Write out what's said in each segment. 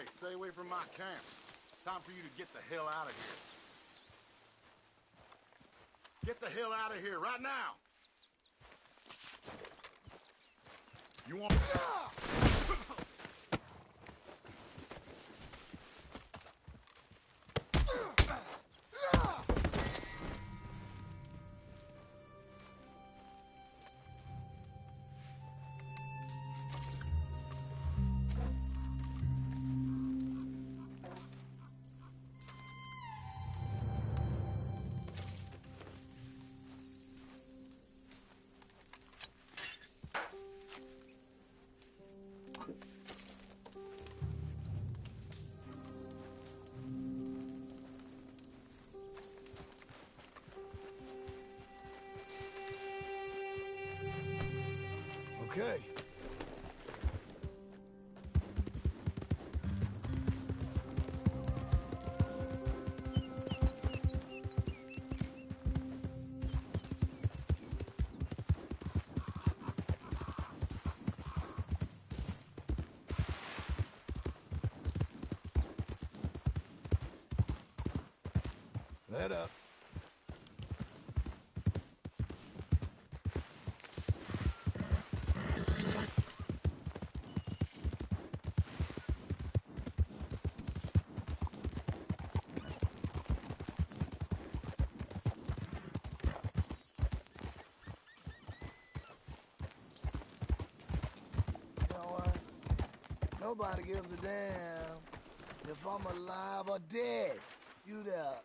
Hey, stay away from my camp. Time for you to get the hell out of here. Get the hell out of here right now! You want... Okay. Let up. Nobody gives a damn if I'm alive or dead. You there,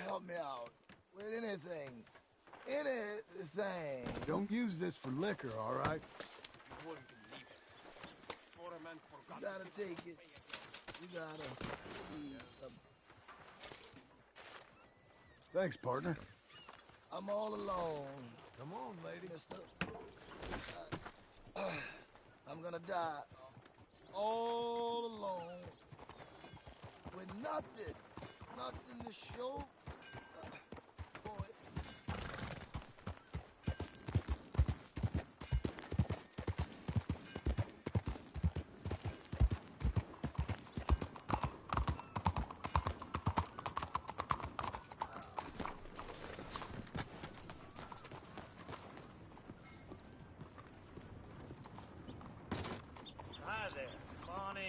help me out with anything. Anything. Don't use this for liquor, all right? You wouldn't believe it. Foreman forgot. You gotta take it. You gotta eat something. Thanks, partner. I'm all alone. Come on, lady. Mister. I'm gonna die. All alone. With nothing. Nothing to show. Boy. Hi there. Come on in.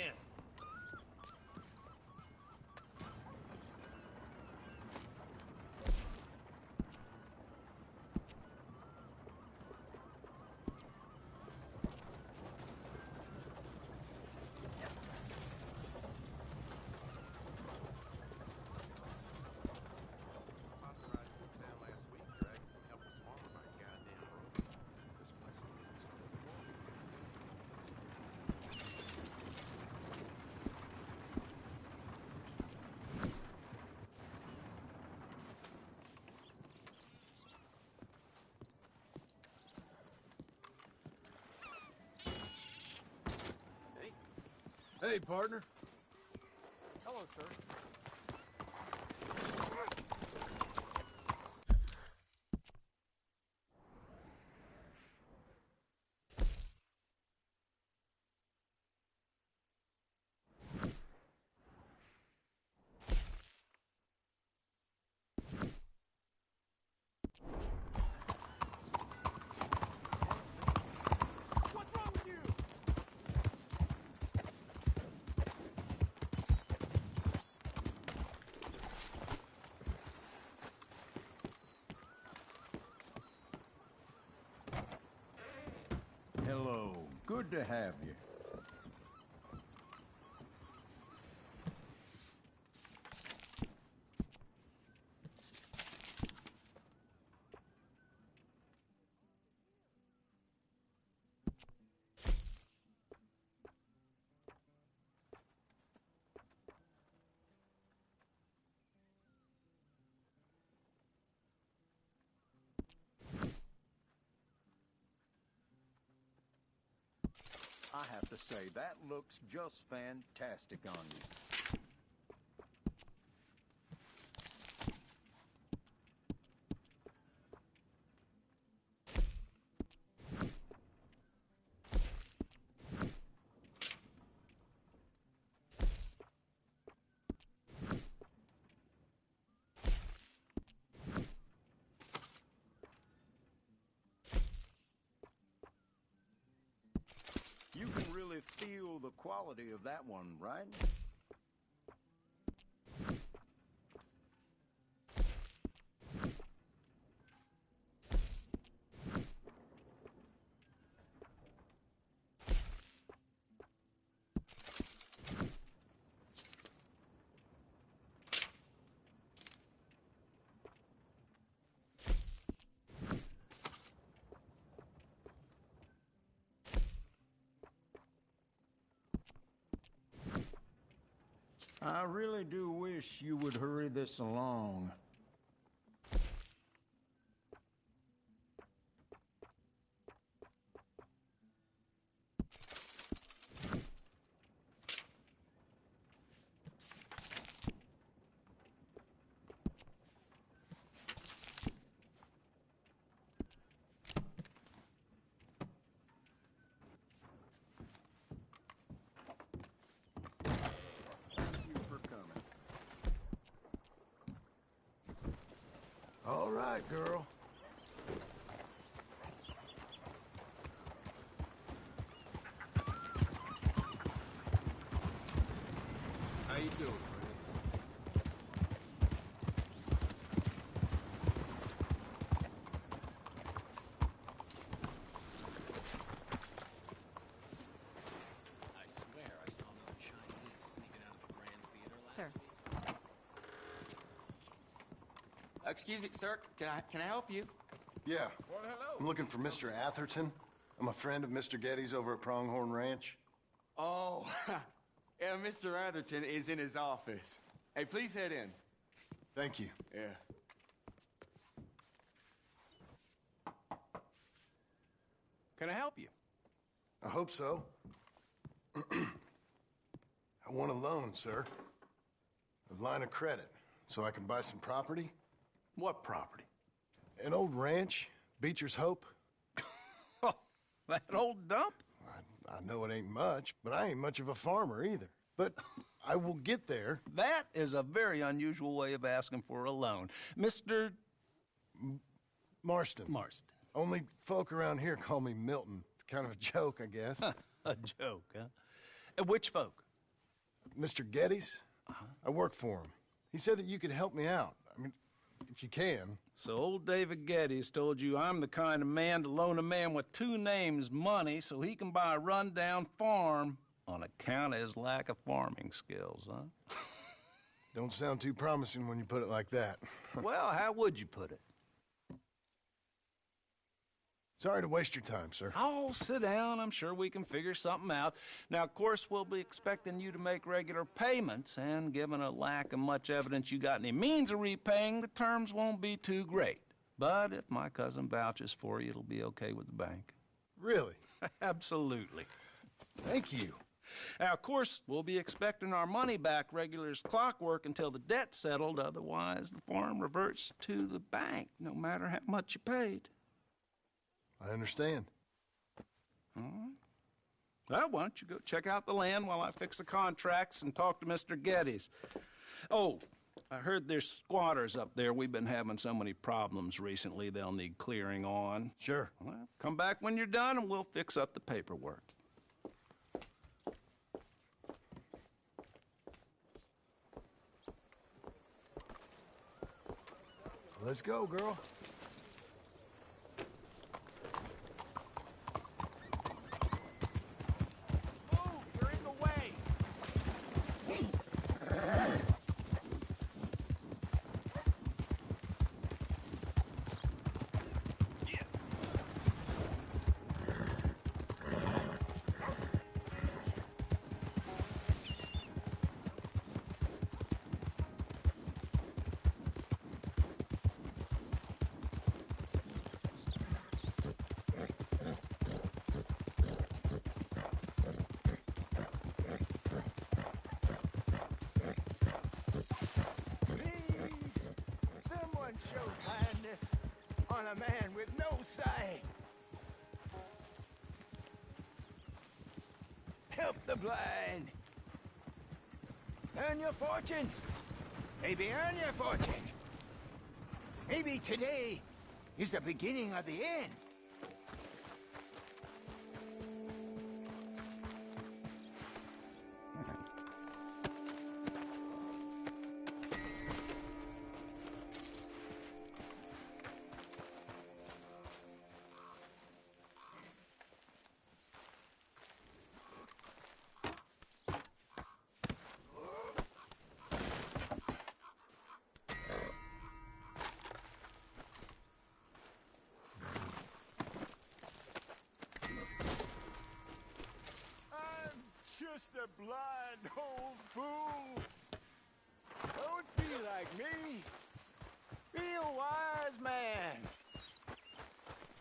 Hey, partner. Hello, sir. What's wrong with you? Hello. Good to have you. I have to say, that looks just fantastic on you. quality of that one, right? I really do wish you would hurry this along. All right, girl. How you doing, I swear I saw another Chinese sneaking out of the Grand Theater last week. Excuse me, sir. Can I help you? Yeah. Well, hello. I'm looking for Mr. Atherton. I'm a friend of Mr. Getty's over at Pronghorn Ranch. Oh, yeah, Mr. Atherton is in his office. Hey, please head in. Thank you. Yeah. Can I help you? I hope so. I want a loan, sir. A line of credit, so I can buy some property. What property? An old ranch, Beecher's Hope. That old dump? I know it ain't much, but I ain't much of a farmer either. But I will get there. That is a very unusual way of asking for a loan. Mr. Marston. Marston. Only folk around here call me Milton. It's kind of a joke, I guess. A joke, huh? And which folk? Mr. Getty's? I work for him. He said that you could help me out. I mean, if you can. So old David Geddes told you I'm the kind of man to loan a man with two names money so he can buy a rundown farm on account of his lack of farming skills, huh? Don't sound too promising when you put it like that. Well, how would you put it? Sorry to waste your time, sir. Oh, sit down. I'm sure we can figure something out. Now, of course, we'll be expecting you to make regular payments, and given a lack of much evidence you got any means of repaying, the terms won't be too great. But if my cousin vouches for you, it'll be okay with the bank. Really? Absolutely. Thank you. Now, of course, we'll be expecting our money back regular as clockwork until the debt's settled. Otherwise, the farm reverts to the bank, no matter how much you paid. I understand. All right. Well, why don't you go check out the land while I fix the contracts and talk to Mr. Geddes. Oh, I heard there's squatters up there. We've been having so many problems recently, they'll need clearing on. Sure. Well, come back when you're done and we'll fix up the paperwork. Let's go, girl. Show kindness on a man with no sight. Help the blind. Earn your fortune. Maybe earn your fortune. Maybe today is the beginning of the end. the blind old fool. Don't be like me. Be a wise man.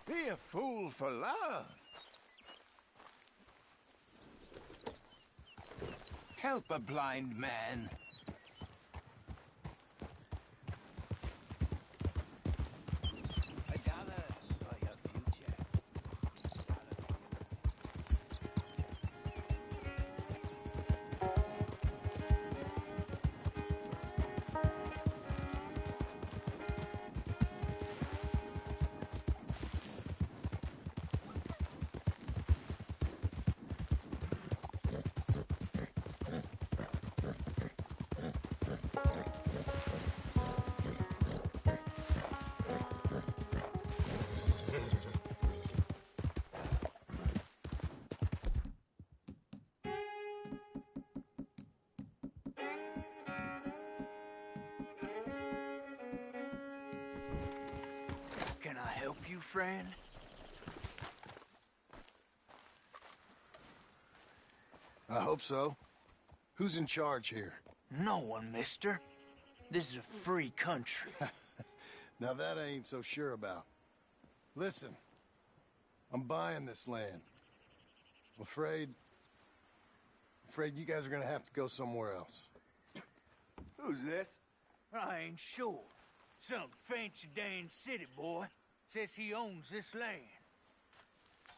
Be a fool for love. Help a blind man. Can I help you, friend? I hope so. Who's in charge here? No one, mister. This is a free country. Now that I ain't so sure about. Listen, I'm buying this land. I'm afraid you guys are gonna have to go somewhere else. Who's this? I ain't sure. Some fancy Dan city boy says he owns this land.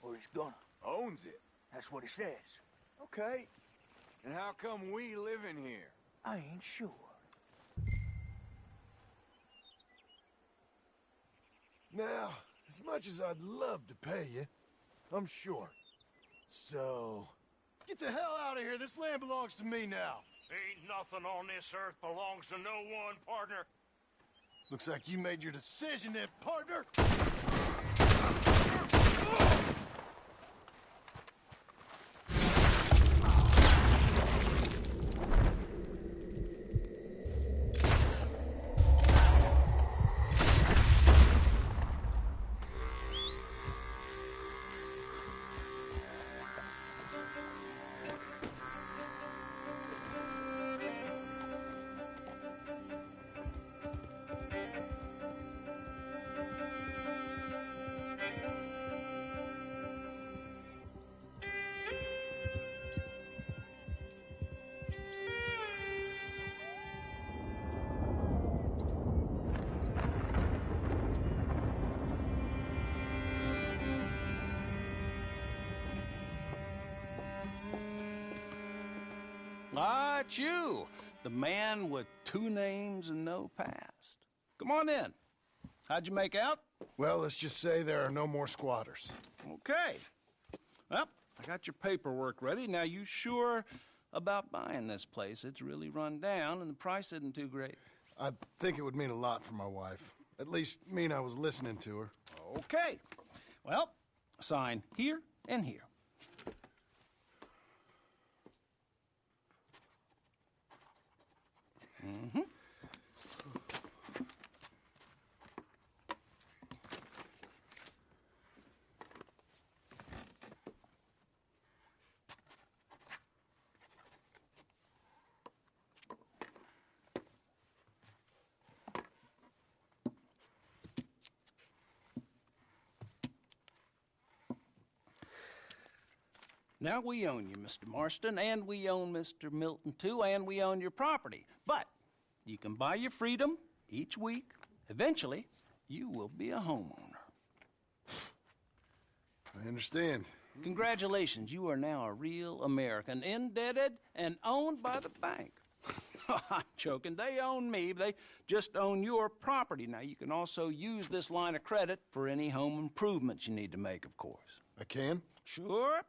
Or he's gonna. Owns it. That's what he says. Okay. And how come we live in here? I ain't sure. Now, as much as I'd love to pay you, I'm short. So, get the hell out of here. This land belongs to me now. Ain't nothing on this earth belongs to no one, partner. Looks like you made your decision then, partner. Ah, it's you, the man with 2 names and no past. Come on in. How'd you make out? Well, let's just say there are no more squatters. Okay. Well, I got your paperwork ready. Now, you sure about buying this place? It's really run down, and the price isn't too great. I think it would mean a lot for my wife. At least mean I was listening to her. Okay. Well, sign here and here. Mm-hmm. Now we own you, Mr. Marston, and we own Mr. Milton, too, and we own your property. But you can buy your freedom each week. Eventually, you will be a homeowner. I understand. Congratulations, you are now a real American, indebted and owned by the bank. I'm joking. They own me. They just own your property. Now, you can also use this line of credit for any home improvements you need to make, of course. I can? Sure.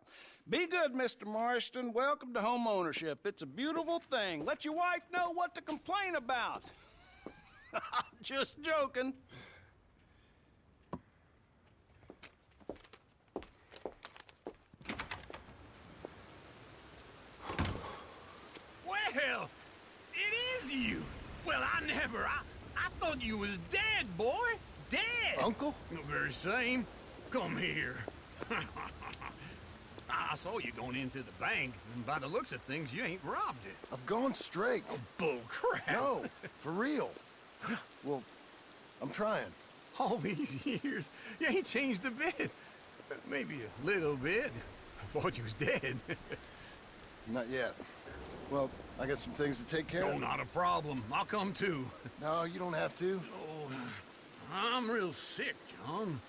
Be good, Mr. Marston. Welcome to home ownership. It's a beautiful thing. Let your wife know what to complain about. Just joking. Well, it is you. Well, I thought you was dead, boy. Dead. Uncle? The very same. Come here. I saw you going into the bank, and by the looks of things, you ain't robbed it. I've gone straight. Bull crap. No, for real. Well, I'm trying. All these years, you ain't changed a bit. Maybe a little bit. I thought you was dead. Not yet. Well, I got some things to take care No, of. not a problem. I'll come too. No, you don't have to. Oh, I'm real sick, John.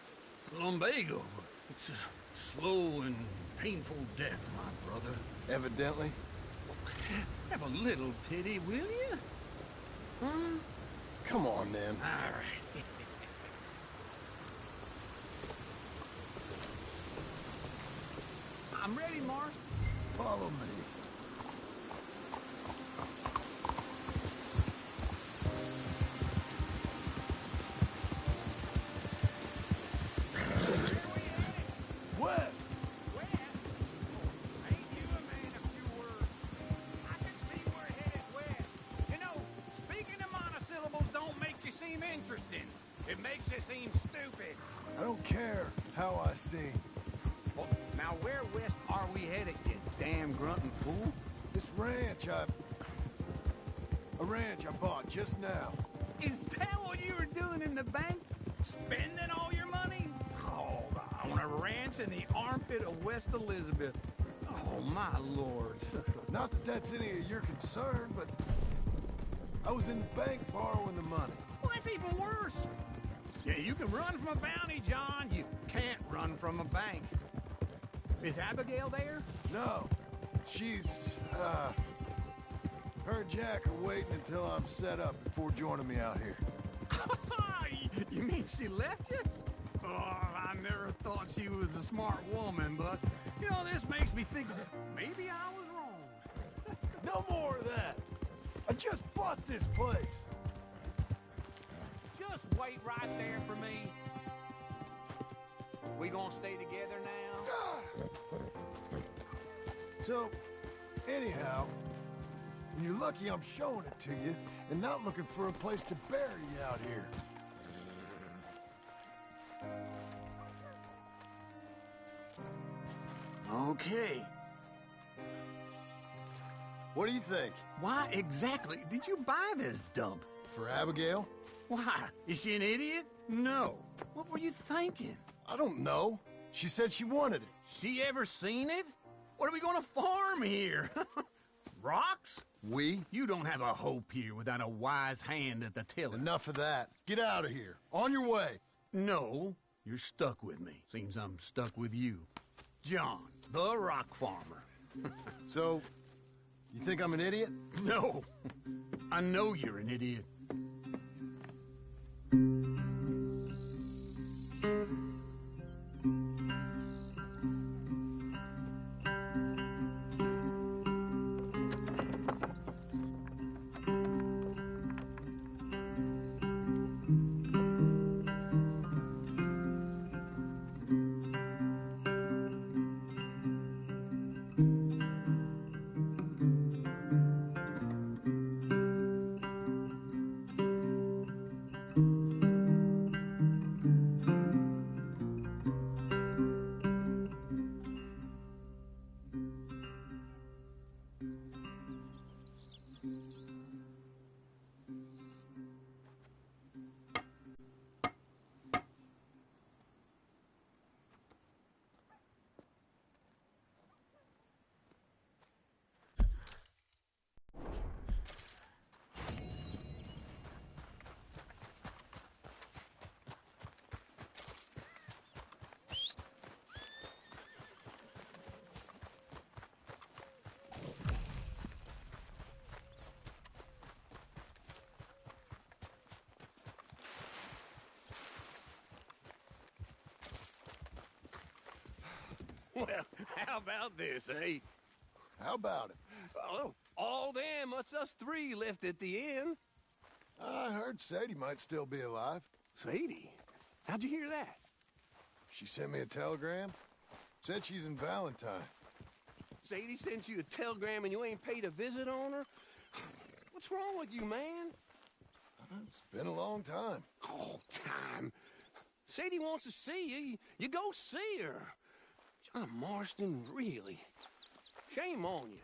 Lumbago. It's a slow and painful death, my brother. Evidently. Have a little pity, will you? Huh? Come on, then. All right. I'm ready, Mars. Follow me. West! Interesting. It makes you seem stupid. I don't care how I sing. Well, now where west are we headed, you damn grunting fool? This ranch a ranch I bought just now. Is that what you were doing in the bank? Spending all your money? Oh, on a ranch in the armpit of West Elizabeth. Oh, my lord. Not that that's any of your concern, but I was in the bank borrowing the money. Well, that's even worse. Yeah, you can run from a bounty, John. You can't run from a bank. Is Abigail there? No. She's, her and Jack are waiting until I'm set up before joining me out here. You mean she left you? Oh, I never thought she was a smart woman, but, you know, this makes me think maybe I was wrong. No more of that. I just bought this place. Just wait right there for me. We gonna stay together now? So, anyhow, you're lucky I'm showing it to you and not looking for a place to bury you out here. Okay. What do you think? Why exactly did you buy this dump? For Abigail? Why? Is she an idiot? No. What were you thinking? I don't know. She said she wanted it. She ever seen it? What are we gonna farm here? Rocks? We? You don't have a hope here without a wise hand at the tiller. Enough of that. Get out of here. On your way. No, you're stuck with me. Seems I'm stuck with you. John, the rock farmer. So, you think I'm an idiot? No, I know you're an idiot. Well, how about this, eh? How about it? Oh, all them, it's us three left at the inn. I heard Sadie might still be alive. Sadie? How'd you hear that? She sent me a telegram. Said she's in Valentine. Sadie sent you a telegram and you ain't paid a visit on her? What's wrong with you, man? It's been a long time. Oh, time. Sadie wants to see you. You go see her. John Marston, really? Shame on you.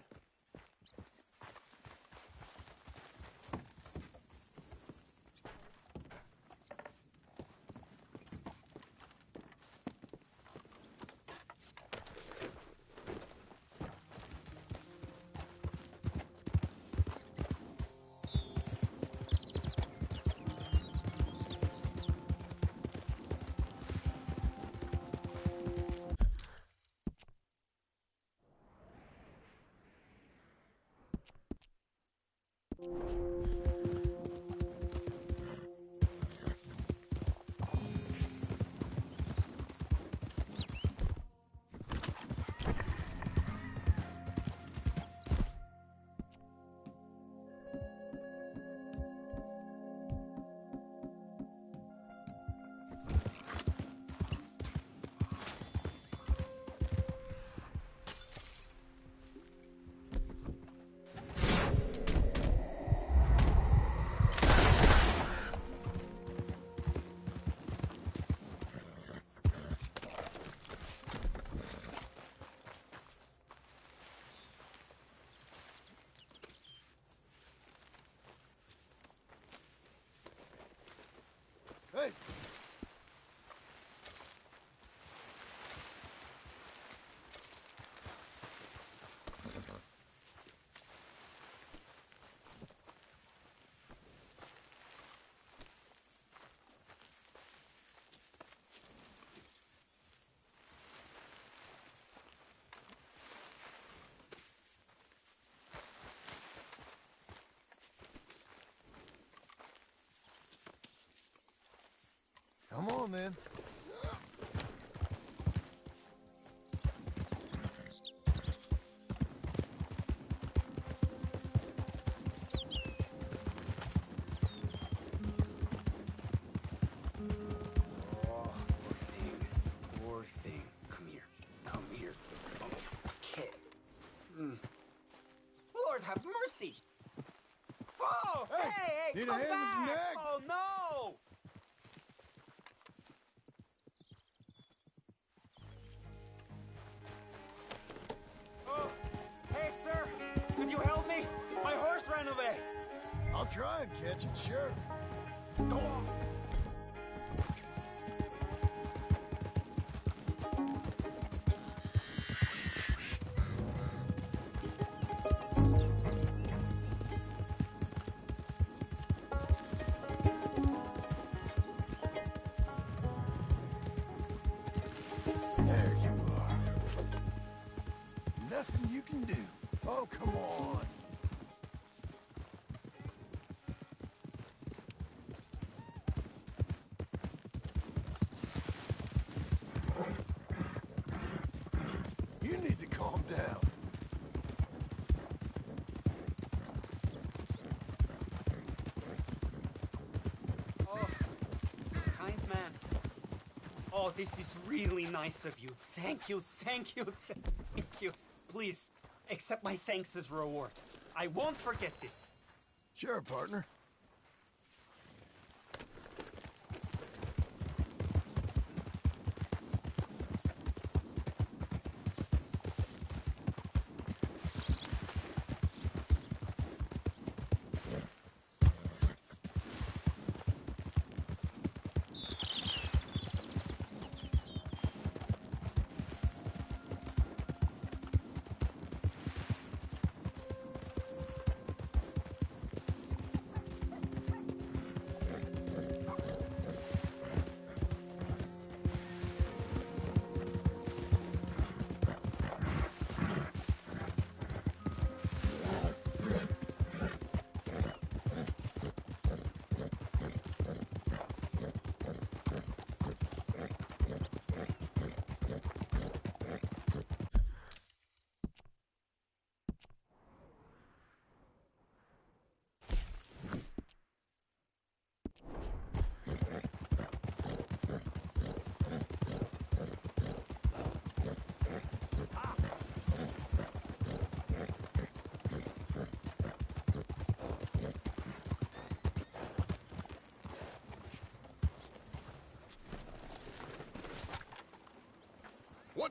Hey! Come on, then. Poor thing. Come here. Come here. Okay. Lord have mercy. Oh, hey, Need a come hand with back. your neck? Oh, no. Oh, hey, sir. Could you help me? My horse ran away. I'll try and catch it, sure. Go on. There you are. Nothing you can do. Oh, come on. You need to calm down. Oh, kind man. Oh, this is really nice of you. Thank you, thank you, thank you. Please, accept my thanks as reward. I won't forget this. Sure, partner.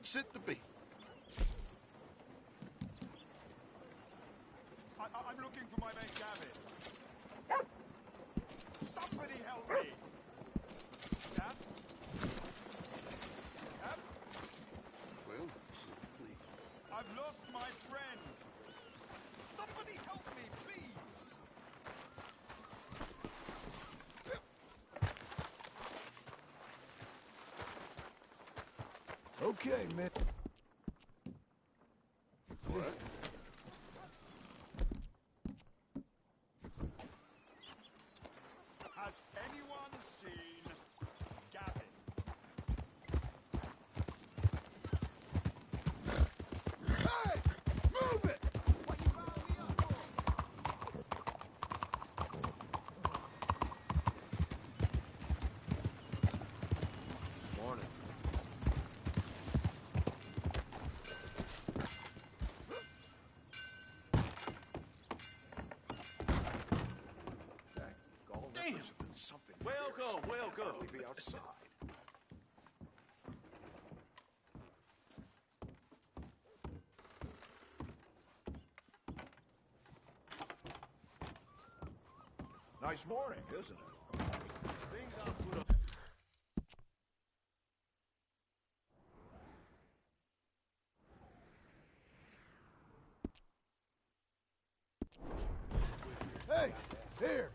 what's it to be? I'm looking for my mate Gavin. Somebody help me! Cap? Cap? Well, please. I've lost my friend! Somebody help me, please! Okay, man. What? Has anyone seen Gavin? Hey! Move it! What you riled me up for? Morning. Damn. Something. Welcome, fierce. welcome. Can't be outside. Nice morning, isn't it? Things are put Hey! Here!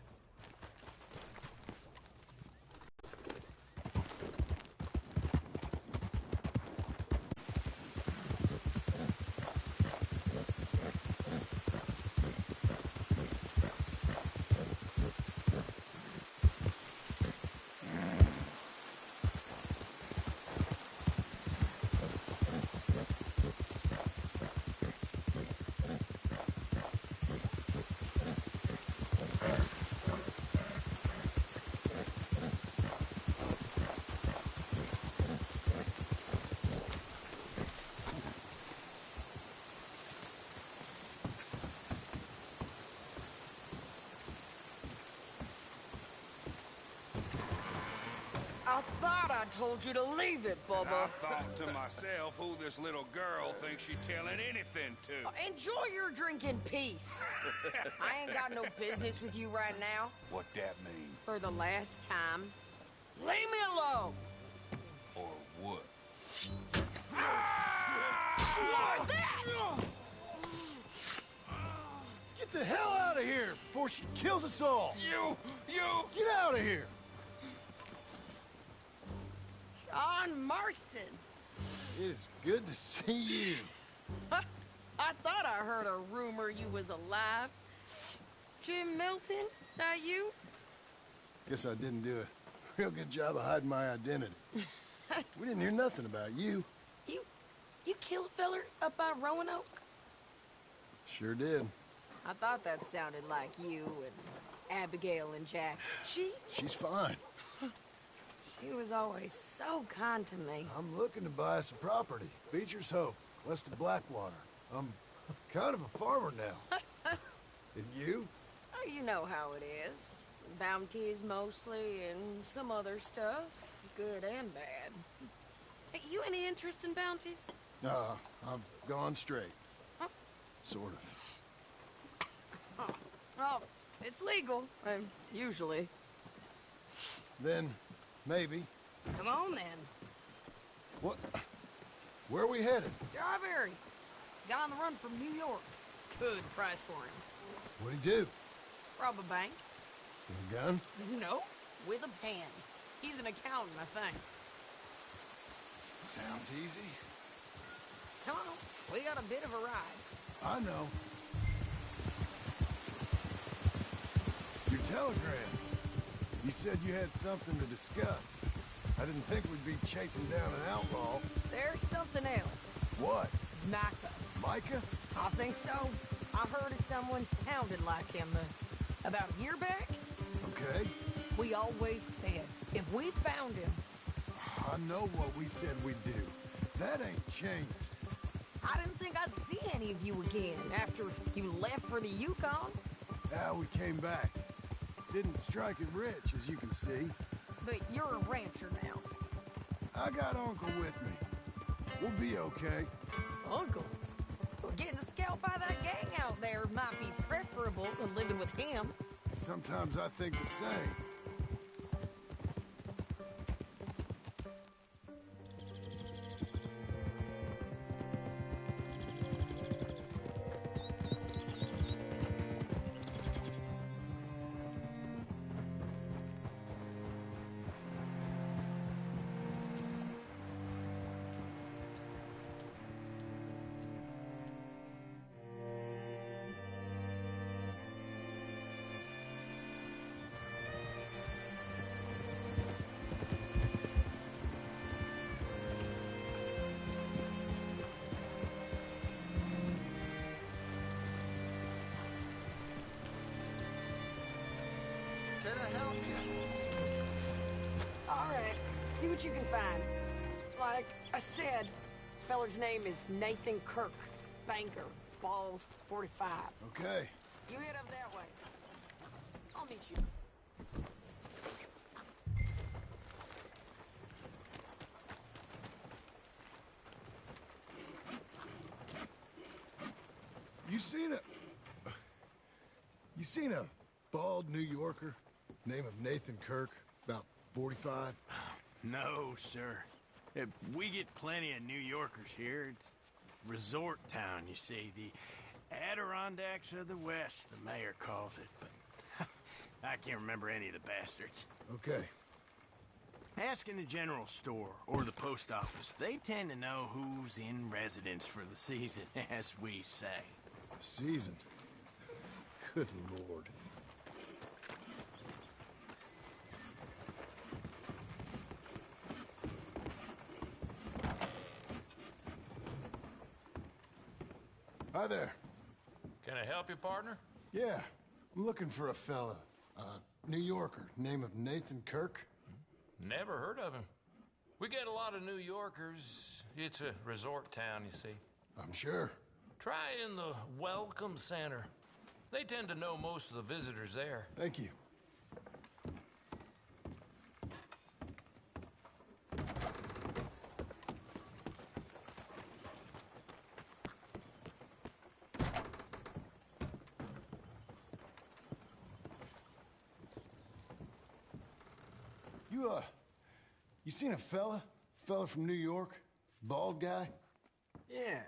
I thought I told you to leave it, I Bubba. thought to myself who this little girl thinks she's telling anything to. Enjoy your drink in peace. I ain't got no business with you right now. What that mean? For the last time, leave me alone. Or what? Like that! Get the hell out of here before she kills us all! You! Get out of here! John Marston. It is good to see you. I thought I heard a rumor you was alive. Jim Milton, that you? Guess I didn't do a real good job of hiding my identity. We didn't hear nothing about you. You killed a feller up by Roanoke? Sure did. I thought that sounded like you and Abigail and Jack. She's fine. She was always so kind to me. I'm looking to buy some property. Beecher's Hope, west of Blackwater. I'm kind of a farmer now. And you? Oh, you know how it is. Bounties mostly, and some other stuff, good and bad. Hey, you any interest in bounties? I've gone straight. Sort of. Oh, it's legal, usually. Then, maybe. Come on, then. What? Where are we headed? Strawberry. Got on the run from New York. Good price for him. What'd he do? Rob a bank? With a gun? No, with a pen. He's an accountant, I think. Sounds easy. Come on, we got a bit of a ride. I know. Your telegram. You said you had something to discuss. I didn't think we'd be chasing down an outlaw. There's something else. What? Micah. Micah? I think so. I heard of someone sounded like him about a year back. Okay. We always said, if we found him... I know what we said we'd do. That ain't changed. I didn't think I'd see any of you again after you left for the Yukon. Now we came back. Didn't strike it rich, as you can see. But you're a rancher now. I got Uncle with me. We'll be okay. Uncle? Well, getting scalped by that gang out there might be preferable than living with him. Sometimes I think the same. Can I help you? All right, see what you can find. Like I said, feller's name is Nathan Kirk. Banker, bald, 45. Okay. You head up that way. I'll meet you. You seen a bald New Yorker, name of Nathan Kirk, about 45? No, sir. We get plenty of New Yorkers here. It's resort town, you see. The Adirondacks of the West, the mayor calls it, but I can't remember any of the bastards. Okay. Ask in the general store or the post office. They tend to know who's in residence for the season, as we say. Season? Good Lord. Hi there. Can I help you, partner? Yeah, I'm looking for a fella. New Yorker, name of Nathan Kirk. Never heard of him. We get a lot of New Yorkers. It's a resort town, you see. I'm sure. Try in the Welcome Center. They tend to know most of the visitors there. Thank you. You seen a fella? Fella from New York? Bald guy? Yeah.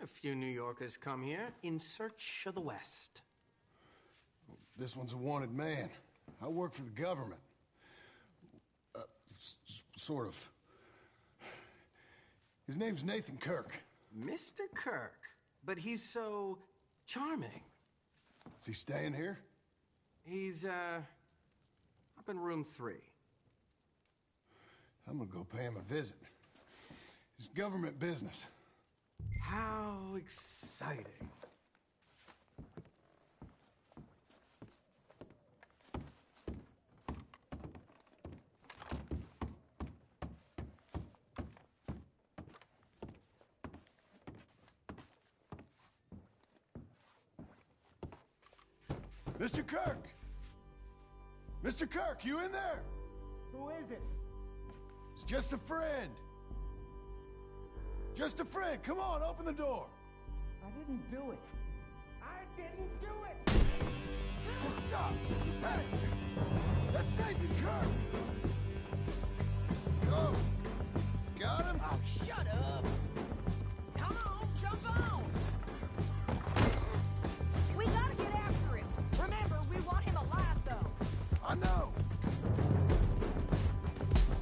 A few New Yorkers come here in search of the West. This one's a wanted man. I work for the government. Sort of. His name's Nathan Kirk. Mr. Kirk? But he's so charming. Is he staying here? He's, up in room 3. I'm gonna go pay him a visit. It's government business. How exciting. Mr. Kirk! Mr. Kirk, you in there? Who is it? It's just a friend. Just a friend. Come on, open the door. I didn't do it. I didn't do it! Stop! Hey! That's Nathan Kirk! Go! Got him? Oh, shut up! Come on, jump on! We gotta get after him. Remember, we want him alive, though. I know.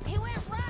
He went right.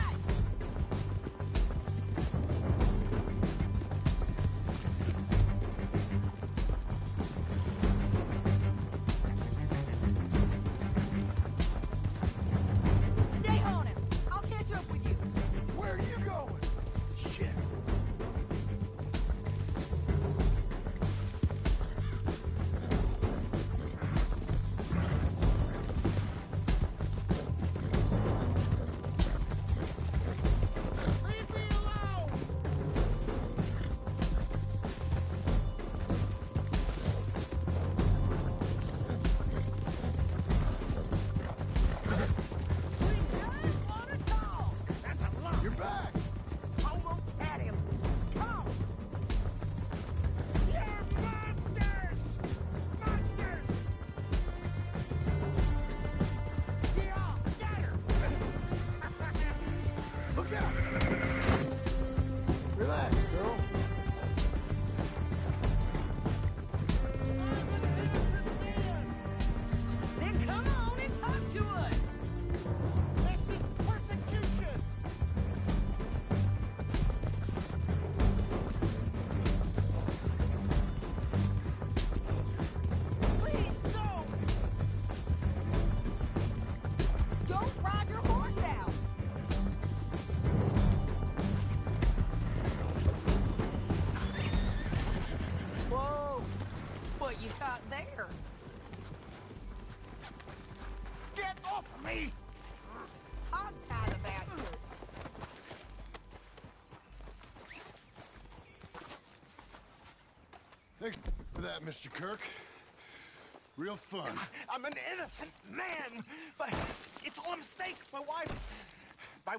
off of me! Untie the bastard! Thanks for that, Mr. Kirk. Real fun. I'm an innocent man, but it's all a mistake. My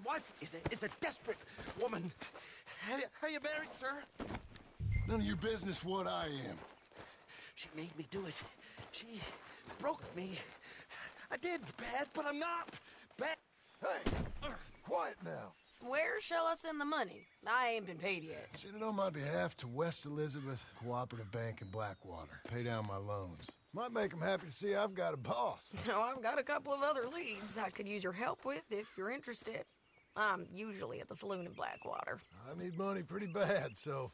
wife is a desperate woman. Are you married, sir? None of your business what I am. She made me do it. She broke me. I did bad, but I'm not bad. Hey, quiet now. Where shall I send the money? I ain't been paid yet. Send it on my behalf to West Elizabeth Cooperative Bank in Blackwater. Pay down my loans. Might make them happy to see I've got a boss. So I've got a couple of other leads I could use your help with if you're interested. I'm usually at the saloon in Blackwater. I need money pretty bad, so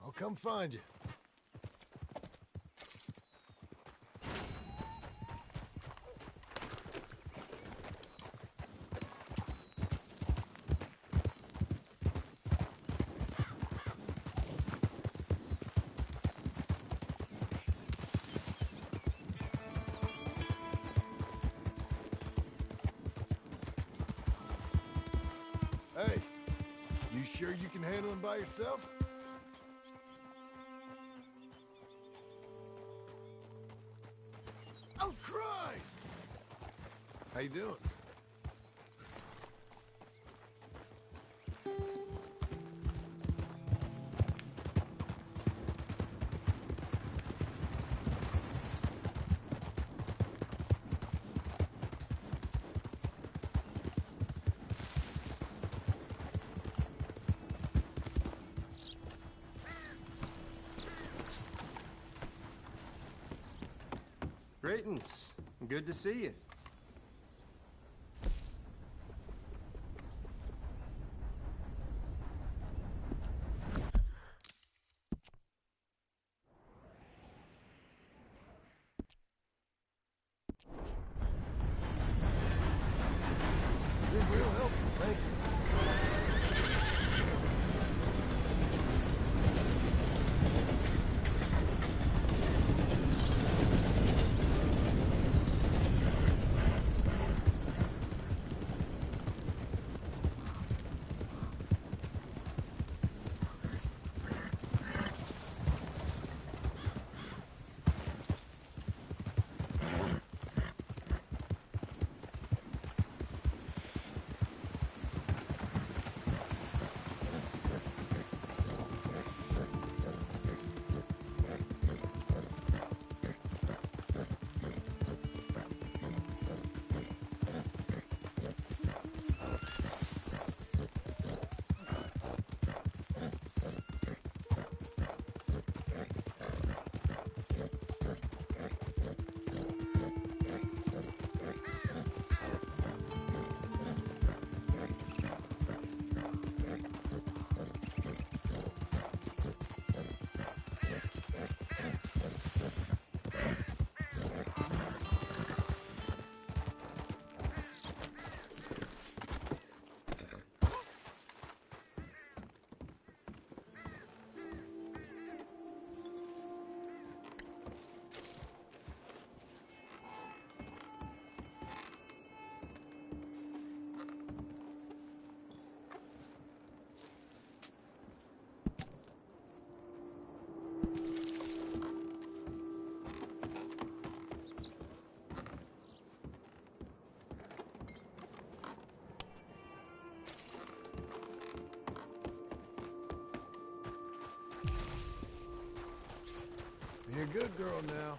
I'll come find you. Hey, you sure you can handle him by yourself? Oh, Christ! How you doing? Greetings. Good to see you. You're real helpful, thank you. Be a good girl now.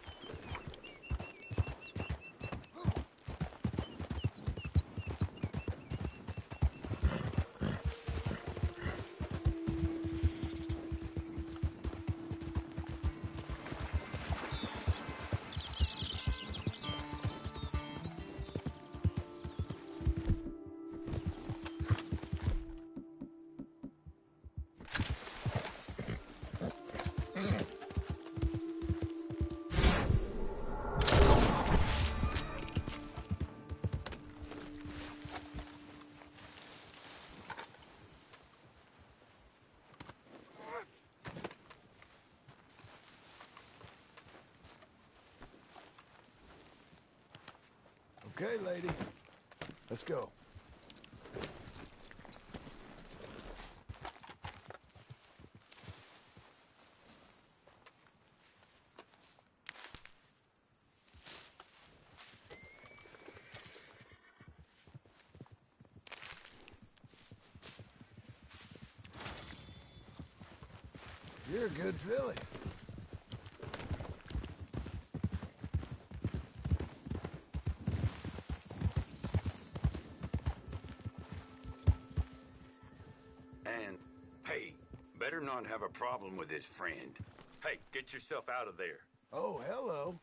Okay, lady. Let's go. You're a good filly. And, hey, better not have a problem with his friend. Hey, get yourself out of there. Oh, hello.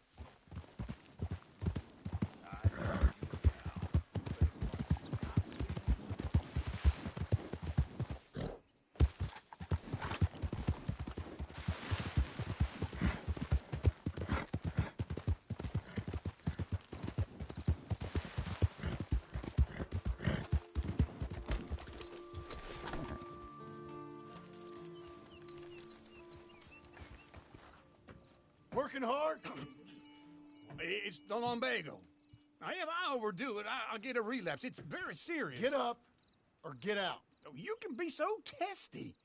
Working hard? It's the lumbago. Now, if I overdo it, I'll get a relapse. It's very serious. Get up or get out. Oh, you can be so testy.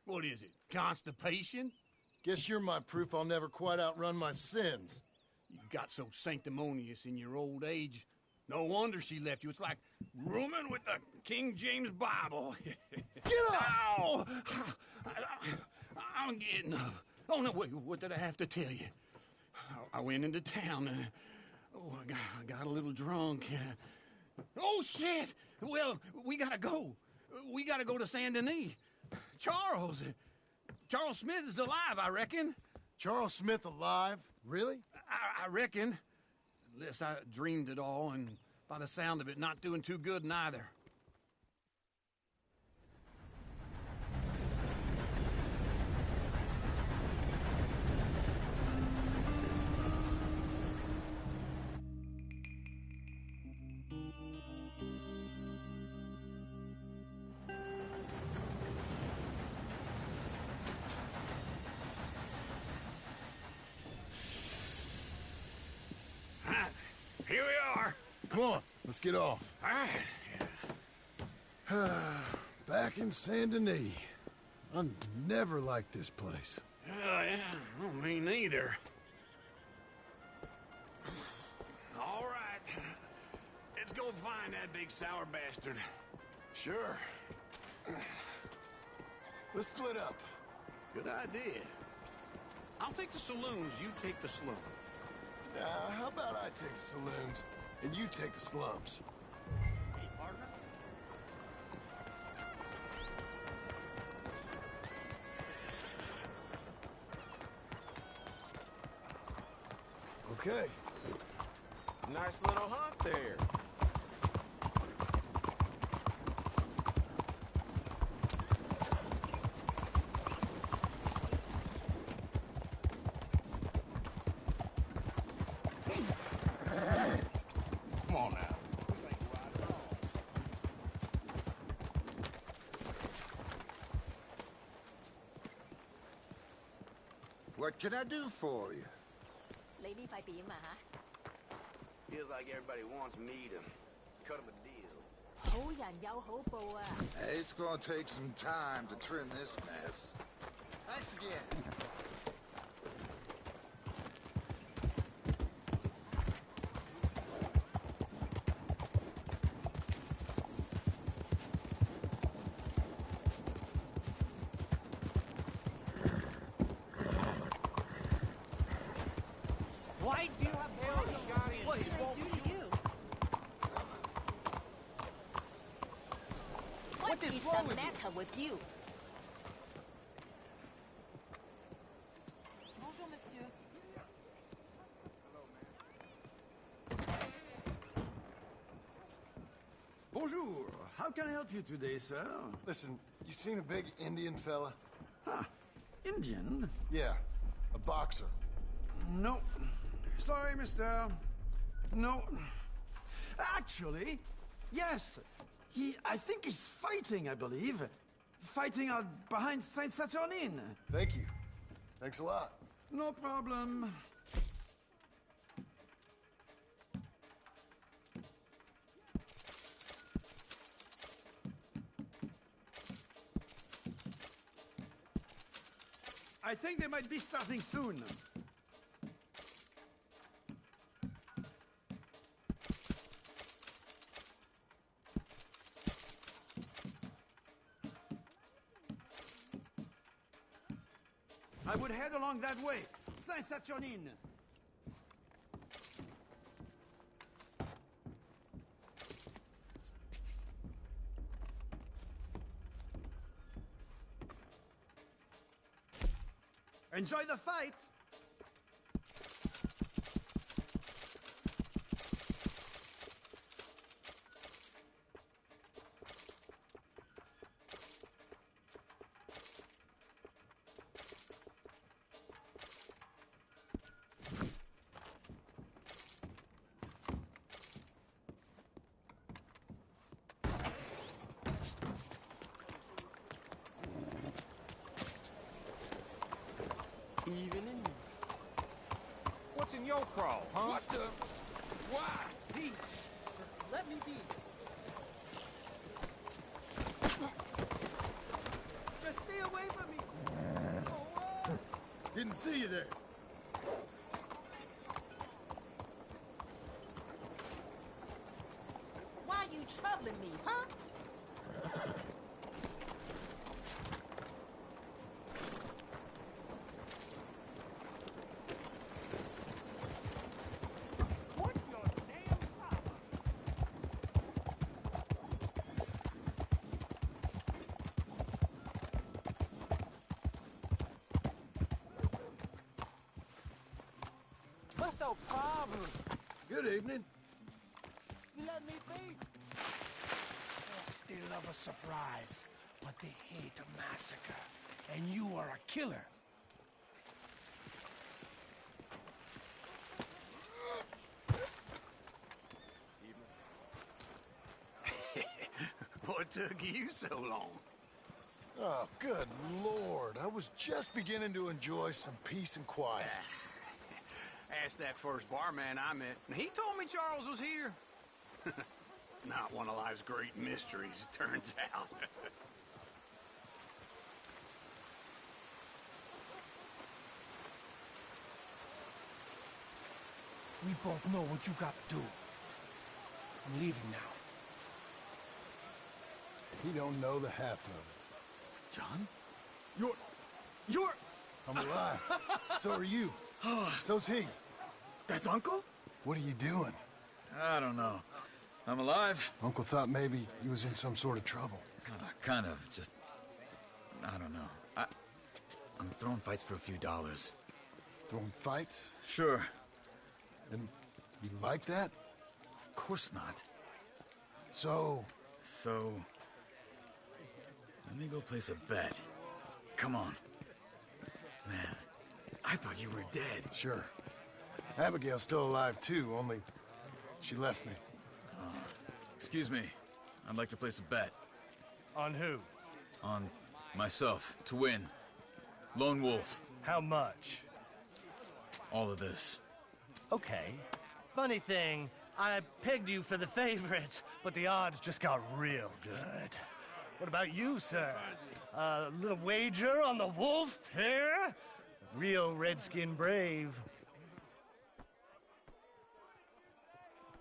What is it, constipation? Guess you're my proof I'll never quite outrun my sins. You got so sanctimonious in your old age. No wonder she left you. It's like rooming with the King James Bible. Get up! Ow! I'm getting up. Oh, no, wait, what did I have to tell you? I went into town. I got a little drunk. Oh, shit! Well, we gotta go. We gotta go to Saint Denis. Charles Smith is alive, I reckon. Charles Smith alive? Really? I reckon. Unless I dreamed it all, and by the sound of it, not doing too good neither. Here we are. Come on, let's get off. All right. Back in Saint Denis. I never liked this place. Yeah, well, me neither. All right. Let's go find that big sour bastard. Sure. Let's split up. Good idea. I'll take the saloons, you take the slum. How about I take the saloons, and you take the slums? Hey, partner. Okay. Nice little hunt there. Come on now. What can I do for you? 你呢塊點啊 Feels like everybody wants me to cut him a deal. 好人有好報啊！ It's gonna take some time to trim this mess. Thanks again. Why do you have what did I do to you? What is the matter with you? Bonjour, monsieur. Bonjour. How can I help you today, sir? Listen, you seen a big Indian fella? Huh. Indian? Yeah, a boxer. No. Sorry, mister. No. Actually, yes. I think he's fighting, I believe. Fighting out behind Saint Saturnine. Thank you. Thanks a lot. No problem. I think they might be starting soon. I would head along that way. Saint-Saturnin. Enjoy the fight! Evening. What's in your crawl, huh? What the? Why? Peace. Just let me be. Just stay away from me. Didn't see you there. Why you troubling me, huh? What's your problem? Good evening. You let me be? Folks, they love a surprise, but they hate a massacre. And you are a killer. What took you so long? Oh, good Lord. I was just beginning to enjoy some peace and quiet. Asked that first barman I met, and he told me Charles was here. Not one of life's great mysteries, it turns out. We both know what you got to do. I'm leaving now. He don't know the half of it. John? You're... I'm alive. So are you. So's he. That's Uncle? What are you doing? I don't know. I'm alive. Uncle thought maybe you was in some sort of trouble. Kind of. Just... I don't know. I'm throwing fights for a few dollars. Throwing fights? Sure. And you like that? Of course not. So, let me go place a bet. Come on. Man, I thought you were dead. Sure. Abigail's still alive too, only she left me. Excuse me. I'd like to place a bet. On who? On myself, to win. Lone Wolf. How much? All of this. Okay. Funny thing, I pegged you for the favorite, but the odds just got real good. What about you, sir? A little wager on the wolf here? Real redskin brave.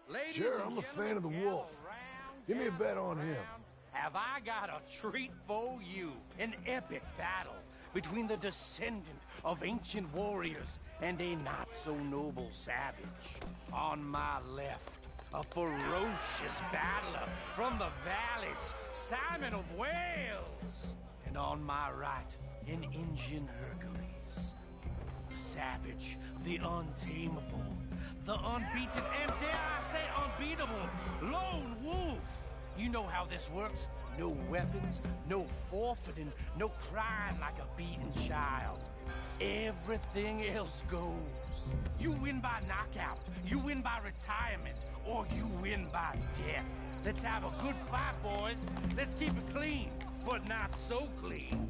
Ladies Sure, and I'm a fan of the gentlemen, wolf. gather round, Give me a bet on gather him. round. Have I got a treat for you? An epic battle between the descendant of ancient warriors and a not-so-noble savage. On my left, a ferocious battler from the valleys, Simon of Wales. And on my right, an Indian Hercules. The savage, the untamable, the unbeaten, and dare I say unbeatable, Lone Wolf. You know how this works. No weapons, no forfeiting, no crying like a beaten child. Everything else goes. You win by knockout, you win by retirement, or you win by death. Let's have a good fight, boys. Let's keep it clean, but not so clean.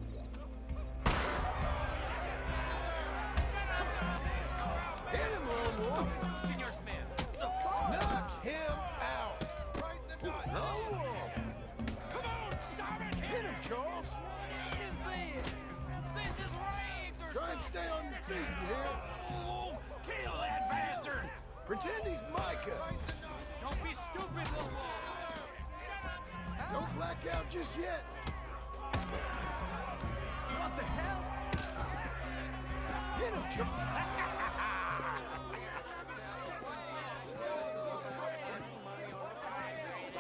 Hit him, Lone Wolf! Senor Smith. Knock him out! Right in the nut! Lone Wolf! Come on, Simon! Hit him, Charles! What is this? This is rape! Try and stay on your feet, you hear? Oh, kill that bastard! Pretend he's Micah. Don't be stupid, Lone Wolf! Don't black out just yet. What the hell? Get him, Chuck.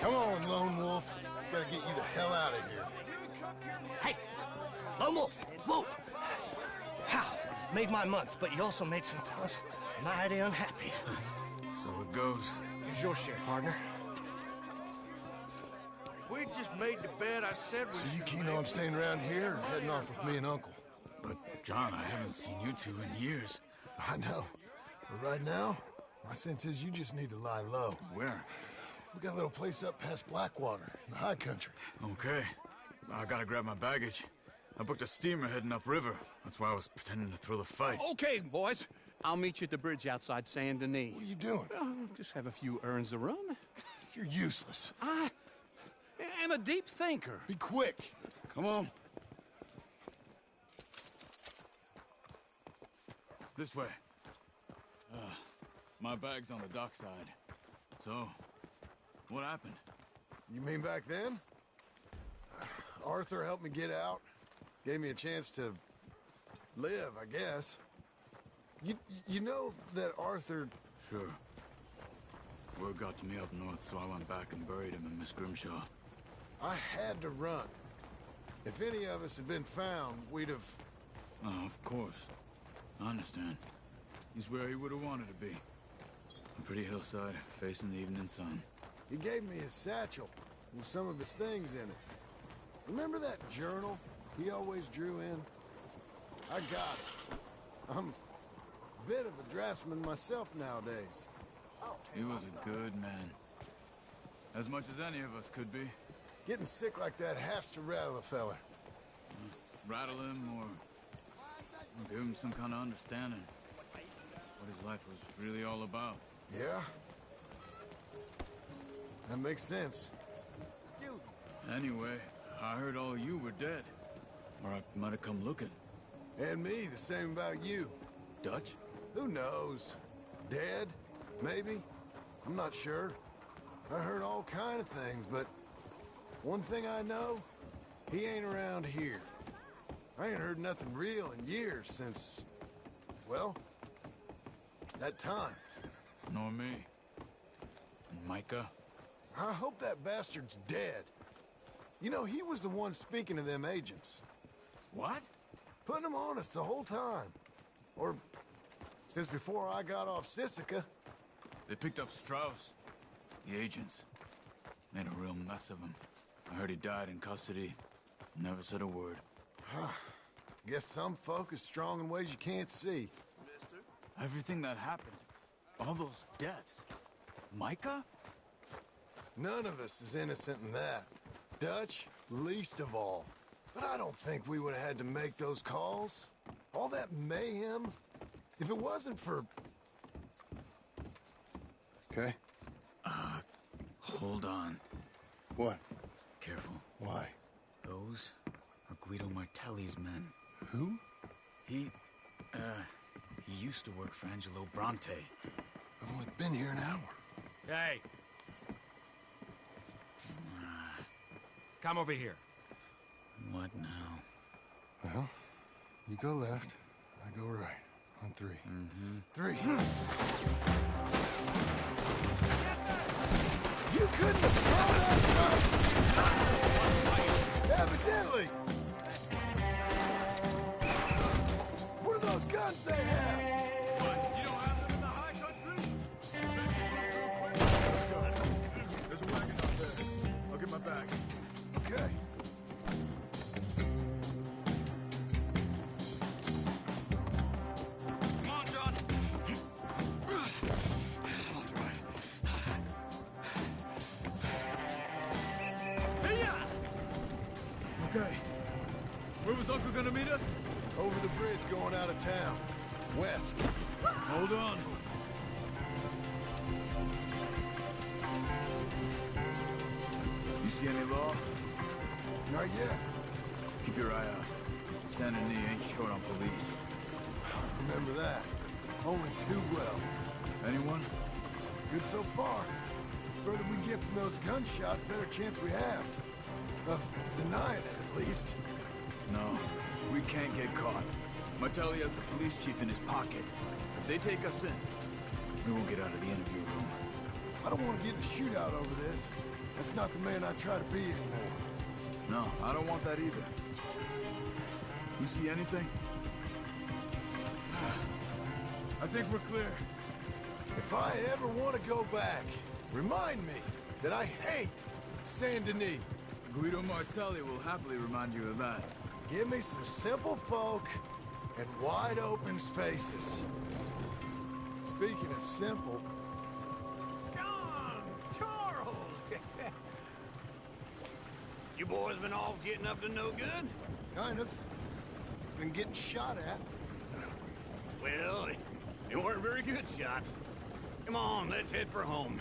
Come on, Lone Wolf. Gotta get you the hell out of here. Hey, Lone Wolf, whoa! How? Made my month, but you also made some fellas mighty unhappy. So it goes. Here's your share, partner. If we just made the bed I said we So should you keen make, on staying around here or heading off with me and Uncle? But, John, I haven't seen you two in years. I know. But right now, my sense is you just need to lie low. Where? We got a little place up past Blackwater, in the high country. Okay. I gotta grab my baggage. I booked a steamer heading upriver. That's why I was pretending to throw the fight. Okay, boys. I'll meet you at the bridge outside Saint Denis. What are you doing? Oh, just have a few errands to run. You're useless. I am a deep thinker. Be quick. Come on. This way. My bag's on the dockside. So, what happened? You mean back then? Arthur helped me get out. Gave me a chance to live, I guess. You know that Arthur... Sure. Word got to me up north, so I went back and buried him in Miss Grimshaw. I had to run. If any of us had been found, we'd have... Oh, of course. I understand. He's where he would have wanted to be. A pretty hillside, facing the evening sun. He gave me his satchel with some of his things in it. Remember that journal he always drew in? I got it. I'm a bit of a draftsman myself nowadays. He was a good man. As much as any of us could be. Getting sick like that has to rattle a fella. Rattle him or give him some kind of understanding. What his life was really all about. Yeah? That makes sense. Excuse me. Anyway, I heard all you were dead. Or I might have come looking. And me, the same about you. Dutch? Who knows? Dead? Maybe? I'm not sure. I heard all kind of things, but one thing I know, he ain't around here. I ain't heard nothing real in years since, well, that time. Nor me. And Micah? I hope that bastard's dead. You know, he was the one speaking to them agents. What? Putting them on us the whole time. Or since before I got off Sisika. They picked up Strauss. The agents. Made a real mess of him. I heard he died in custody. Never said a word. Guess some folk is strong in ways you can't see. Everything that happened. All those deaths. Micah? None of us is innocent in that. Dutch, least of all. But I don't think we would have had to make those calls. All that mayhem. If it wasn't for... Okay. Hold on. What? Careful. Why? Those are Guido Martelli's men. Who? He used to work for Angelo Bronte. I've only been here an hour. Hey. Come over here. What now? Well, you go left, I go right. On three. Three. You couldn't have thrown that gun! Evidently! What are those guns they have? What? You don't have them in the high country? Let's go. There's a wagon up there. I'll get my bag. Okay. Come on, John. I'll drive. Okay. Where was Uncle gonna meet us? Over the bridge going out of town. West. Hold on. You see any law? Not yet. Keep your eye out. Saint Denis ain't short on police. Remember that. Only too well. Anyone? Good so far. Further we get from those gunshots, better chance we have. Of denying it, at least. No, we can't get caught. Martelli has the police chief in his pocket. If they take us in, we won't get out of the interview room. I don't want to get in a shootout over this. That's not the man I try to be anymore. No, I don't want that either. You see anything? I think we're clear. If I ever want to go back, remind me that I hate Saint Denis. Guido Martelli will happily remind you of that. Give me some simple folk and wide open spaces. Speaking of simple... John! Charles! You boys been off getting up to no good? Kind of. Been getting shot at. Well, they weren't very good shots. Come on, let's head for home.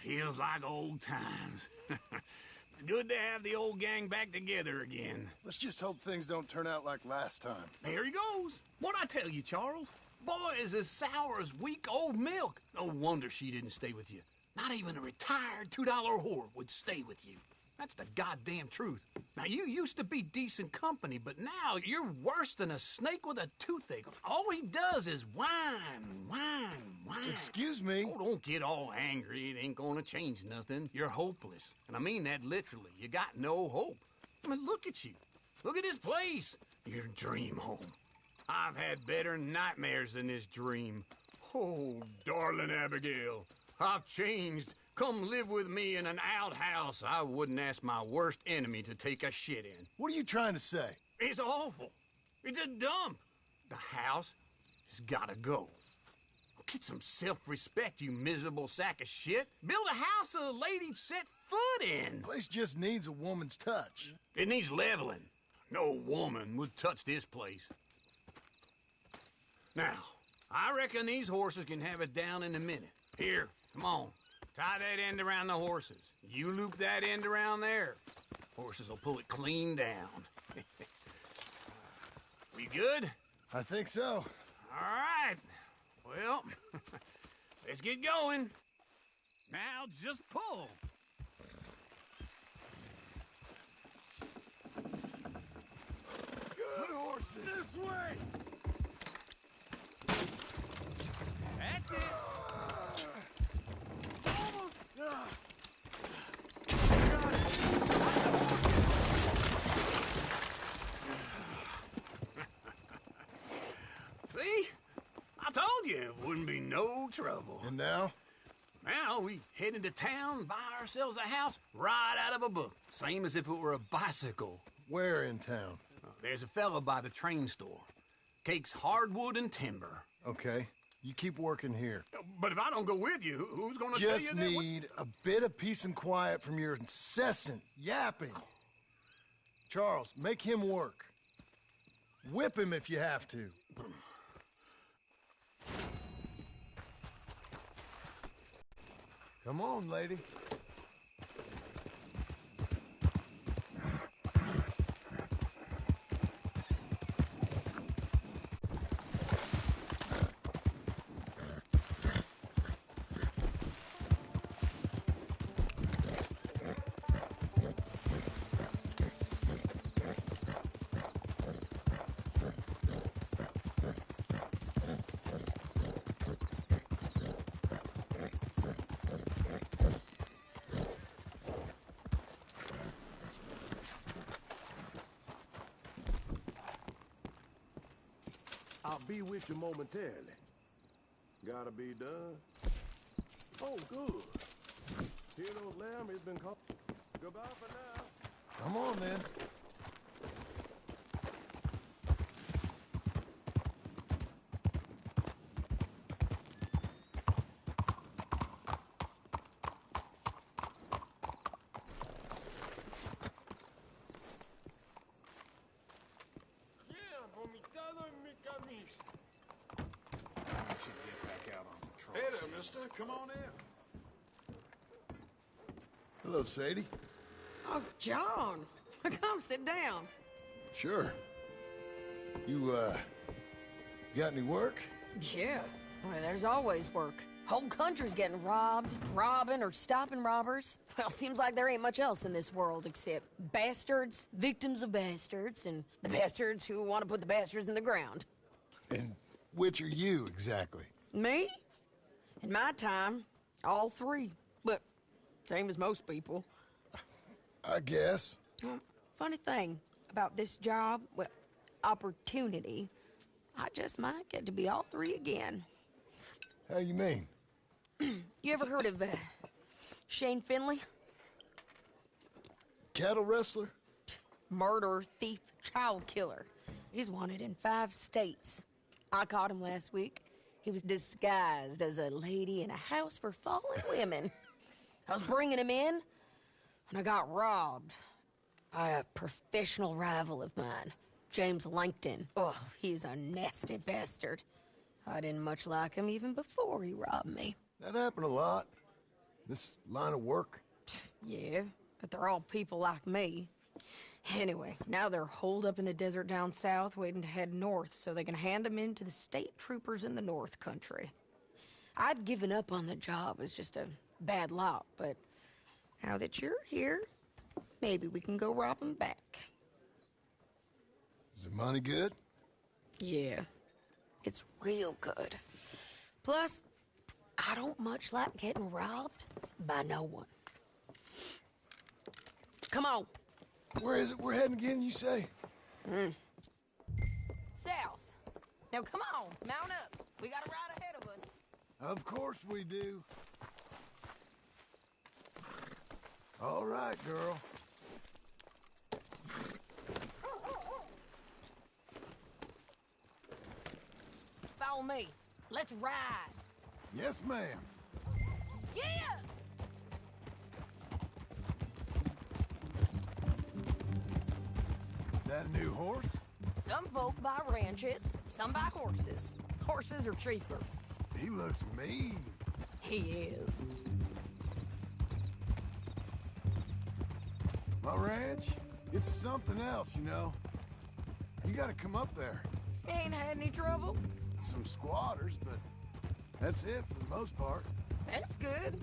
Feels like old times. It's good to have the old gang back together again. Let's just hope things don't turn out like last time. There he goes. What'd I tell you, Charles? Boy is as sour as week-old milk. No wonder she didn't stay with you. Not even a retired $2 whore would stay with you. That's the goddamn truth. Now, you used to be decent company, but now you're worse than a snake with a toothache. All he does is whine, whine, whine. Excuse me? Oh, don't get all angry. It ain't gonna change nothing. You're hopeless. And I mean that literally. You got no hope. I mean, look at you. Look at this place. Your dream home. I've had better nightmares than this dream. Oh, darling Abigail, I've changed. Come live with me in an outhouse I wouldn't ask my worst enemy to take a shit in. What are you trying to say? It's awful. It's a dump. The house has gotta go. Get some self-respect, you miserable sack of shit. Build a house a lady'd set foot in. The place just needs a woman's touch. It needs leveling. No woman would touch this place. Now, I reckon these horses can have it down in a minute. Here, come on. Tie that end around the horses. You loop that end around there. Horses will pull it clean down. We good? I think so. All right. Well, let's get going. Now just pull. Good horses. This way! That's it. See? I told you it wouldn't be no trouble. And now? Now we head into town, buy ourselves a house right out of a book. Same as if it were a bicycle. Where in town? There's a fella by the train store. Cakes hardwood and timber. Okay. You keep working here. But if I don't go with you, who's gonna tell you Just that? need a bit of peace and quiet from your incessant yapping. Charles, make him work. Whip him if you have to. Come on, lady. I'll be with you momentarily. Gotta be done. Oh, good. Here those lamb has been caught. Goodbye for now. Come on, then. Hey there, mister. Come on in. Hello, Sadie. Oh, John. Come sit down. Sure. You got any work? Yeah. Well, there's always work. Whole country's getting robbed, robbing, or stopping robbers. Well, seems like there ain't much else in this world except bastards, victims of bastards, and the bastards who want to put the bastards in the ground. And which are you, exactly? Me? In my time, all three. But same as most people. I guess. Funny thing about this job, well, opportunity, I just might get to be all three again. How you mean? You ever heard of Shane Finley? Cattle wrestler? Murderer, thief, child killer. He's wanted in 5 states. I caught him last week. He was disguised as a lady in a house for fallen women. I was bringing him in, and I got robbed by a professional rival of mine, James Langton. Oh, he's a nasty bastard. I didn't much like him even before he robbed me. That happened a lot. This line of work. Yeah, but they're all people like me. Anyway, now they're holed up in the desert down south, waiting to head north so they can hand them in to the state troopers in the north country. I'd given up on the job as just a bad lot, but now that you're here, maybe we can go rob them back. Is the money good? Yeah, it's real good. Plus, I don't much like getting robbed by no one. Come on. Where is it we're heading again, you say? South. Now come on, mount up. We got a ride ahead of us. Of course we do. All right, girl. Follow me. Let's ride. Yes, ma'am. Yeah! That a new horse? Some folk buy ranches, some buy horses. Horses are cheaper. He looks mean. He is. My ranch, it's something else, you know. You gotta come up there. Ain't had any trouble? Some squatters, but that's it for the most part. That's good.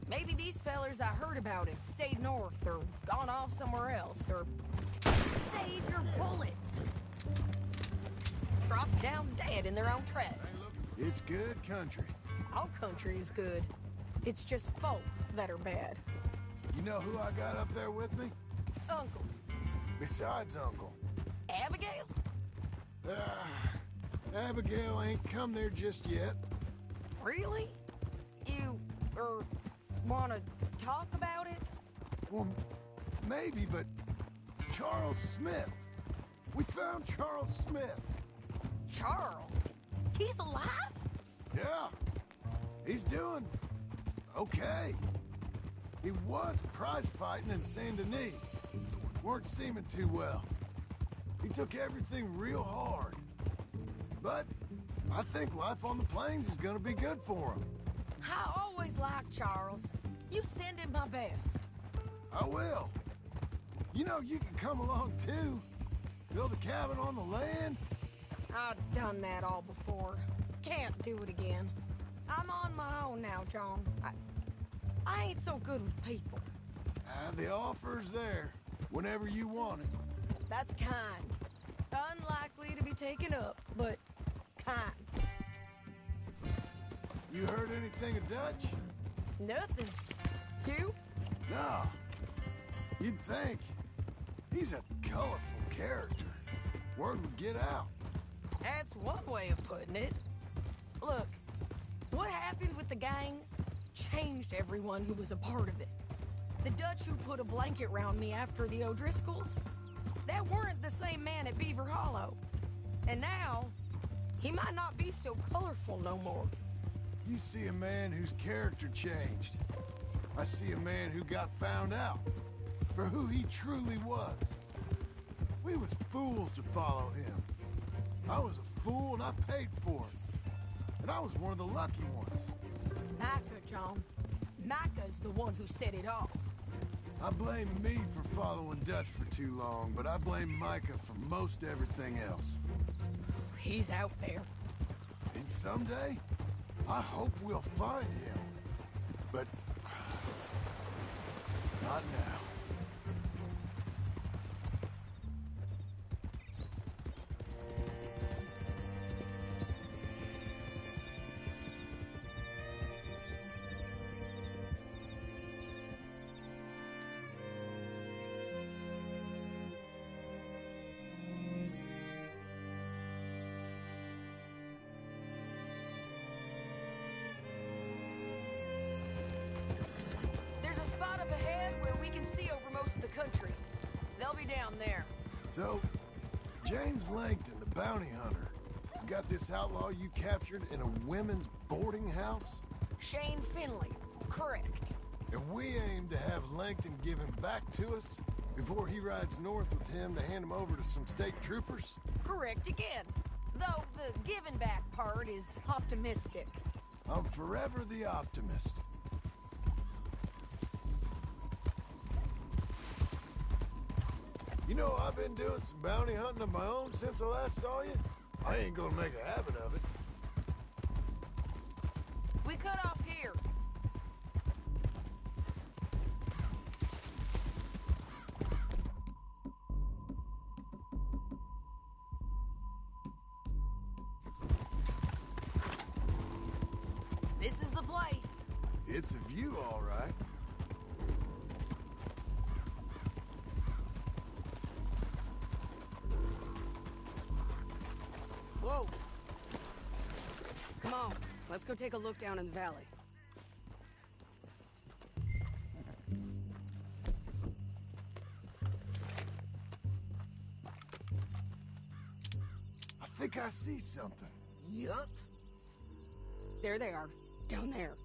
Maybe these fellers I heard about have stayed north or gone off somewhere else or save your bullets. Dropped down dead in their own tracks. It's good country. All country is good. It's just folk that are bad. You know who I got up there with me? Uncle. Besides Uncle. Abigail? Abigail ain't come there just yet. Really? You, wanna talk about it? Well, maybe, but Charles Smith. We found Charles Smith. Charles? He's alive? Yeah. He's doing okay. He was prize fighting in Saint Denis. Weren't seeming too well. He took everything real hard. But I think life on the plains is gonna be good for him. I always liked Charles. You send him my best. I will. You know, you can come along too. Build a cabin on the land. I've done that all before. Can't do it again. I'm on my own now, John. I ain't so good with people. The offer's there whenever you want it. That's kind. Unlikely to be taken up, but kind. You heard anything of Dutch? Nothing. You? No. You'd think. He's a colorful character. Word would get out. That's one way of putting it. Look, what happened with the gang changed everyone who was a part of it. The Dutch who put a blanket round me after the O'Driscolls, that weren't the same man at Beaver Hollow. And now, he might not be so colorful no more. You see a man whose character changed. I see a man who got found out for who he truly was. We was fools to follow him. I was a fool and I paid for it. And I was one of the lucky ones. Micah, John. Micah's the one who set it off. I blame me for following Dutch for too long, but I blame Micah for most everything else. He's out there. And someday, I hope we'll find him. But not now. Up ahead where we can see over most of the country. They'll be down there. So, James Langton, the bounty hunter, has got this outlaw you captured in a women's boarding house? Shane Finley, correct. And we aim to have Langton give him back to us before he rides north with him to hand him over to some state troopers? Correct again. Though the giving back part is optimistic. I'm forever the optimist. You know, I've been doing some bounty hunting of my own since I last saw you. I ain't gonna make a habit of it. We cut off here. This is the place. It's a view, all right. Whoa! Come on, let's go take a look down in the valley. I think I see something. Yup. There they are, down there.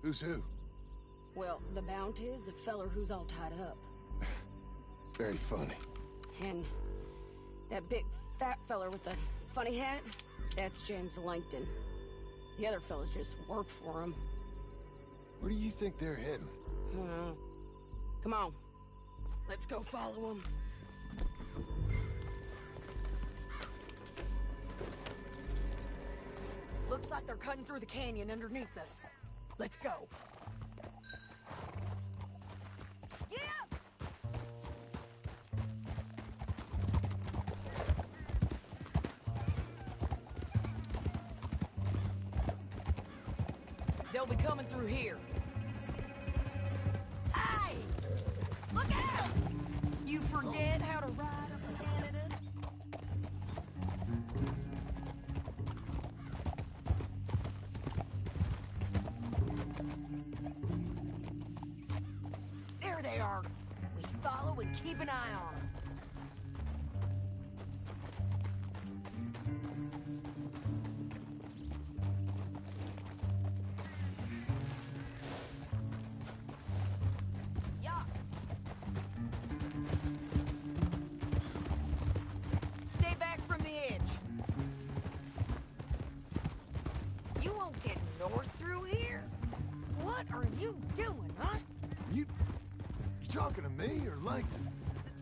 Who's who? Well, the bounty is the feller who's all tied up. Very funny. And that big fat feller with the funny hat, that's James Langton. The other fellas just work for him. Where do you think they're heading? Come on. Let's go follow them. Looks like they're cutting through the canyon underneath us. Let's go. They'll be coming through here. Hey! Look out! You forget how to ride up to Canada? There they are. We follow and keep an eye on them. Stay back from the edge. You won't get north through here? What are you doing, huh? You talking to me or Langton?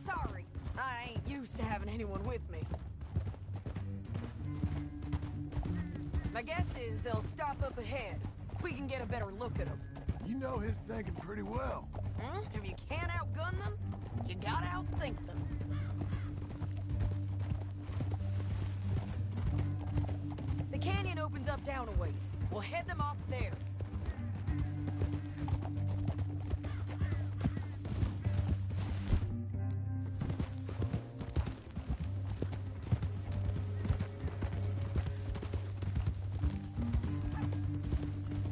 Sorry, I ain't used to having anyone with me. My guess is they'll stop up ahead. We can get a better look at them. You know his thinking pretty well. If you can't outgun them, you gotta outthink them. The canyon opens up down a ways. We'll head them off there.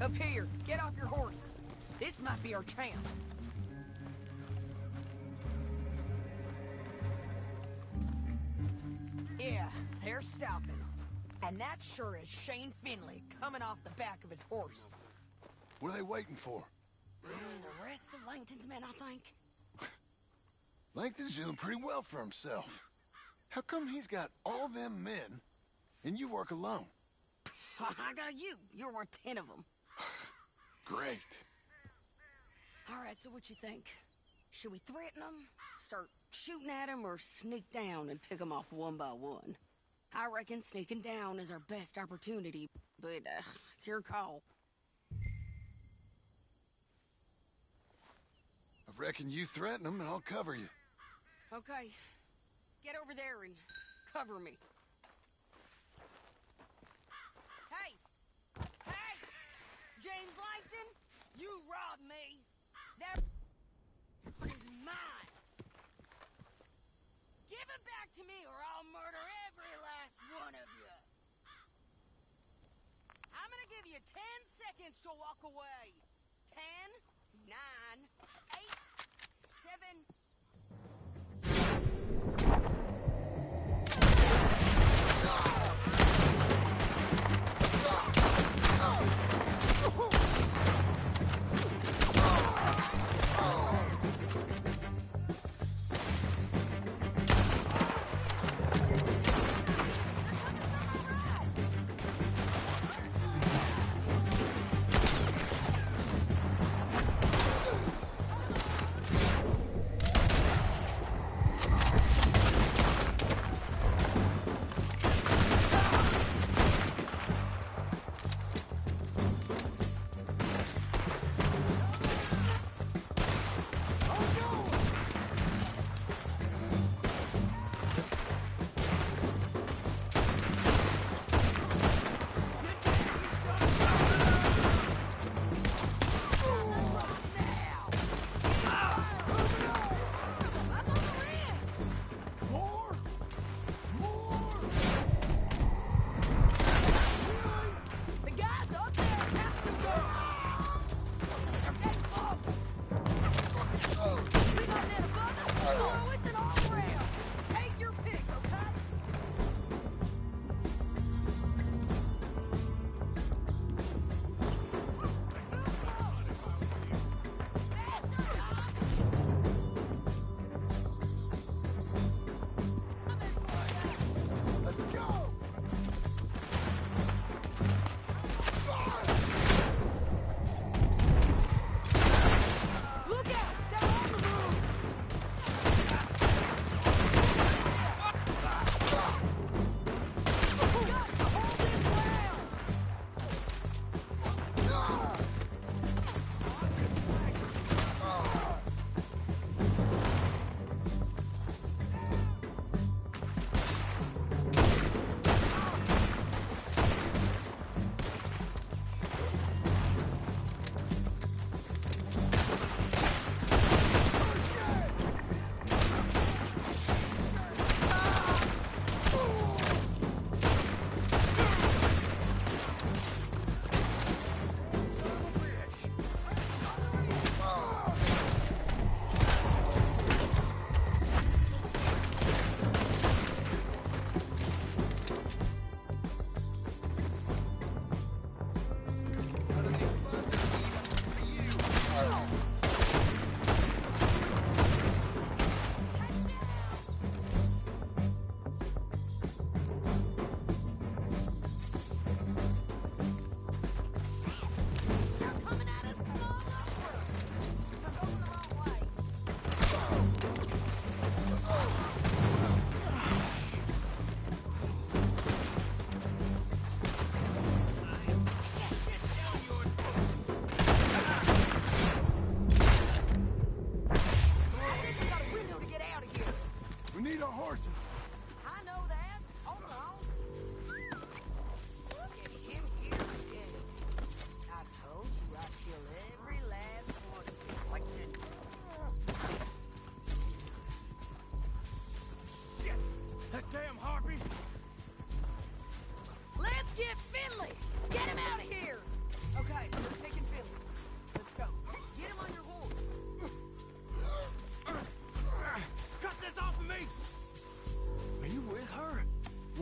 Up here, get off your horse. This might be our chance. Yeah, they're stopping. And that sure is Shane Finley coming off the back of his horse. What are they waiting for? The rest of Langton's men, I think. Langton's doing pretty well for himself. How come he's got all them men, and you work alone? I got you. You're worth 10 of them. Great. All right, so what you think? Should we threaten them, start shooting at them, or sneak down and pick them off one by one? I reckon sneaking down is our best opportunity, but it's your call. I reckon you threaten them, and I'll cover you. Okay. Get over there and cover me. Hey! Hey! James Langton, you robbed me. That is mine. Give it back to me or I'll murder every last one of you. I'm gonna give you 10 seconds to walk away. 10, 9, 8, 7...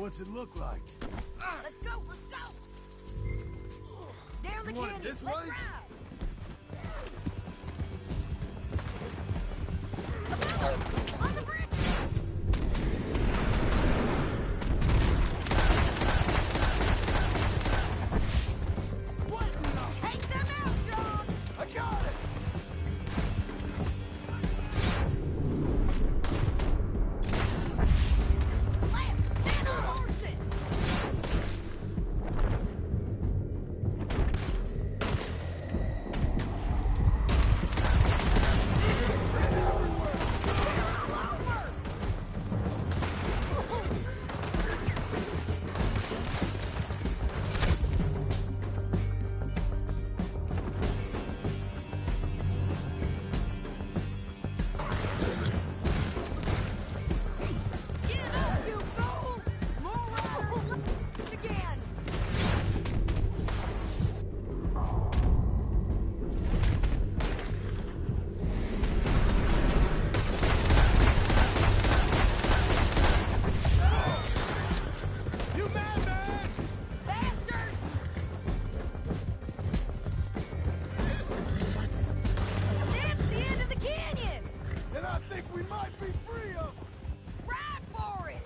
What's it look like? Let's go, let's go! Down the You want it canyon, this let's way? ride! On the bridge! What in the... Take them out, John! I got it! Left, man on horses! Get up, you fools! More riders left again! You madman! Bastards! That's the end of the canyon! And I think we might be free of them! Ride for it!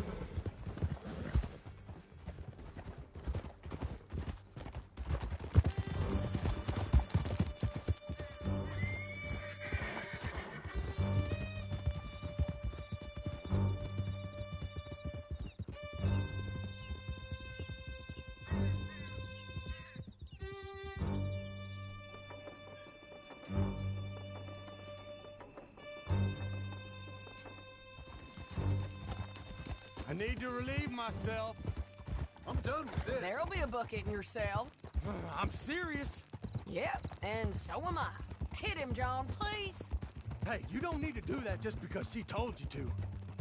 I need to relieve myself. I'm done with this. There'll be a bucket in your cell. I'm serious. Yep, and so am I. Hit him, John, please. Hey, you don't need to do that just because she told you to.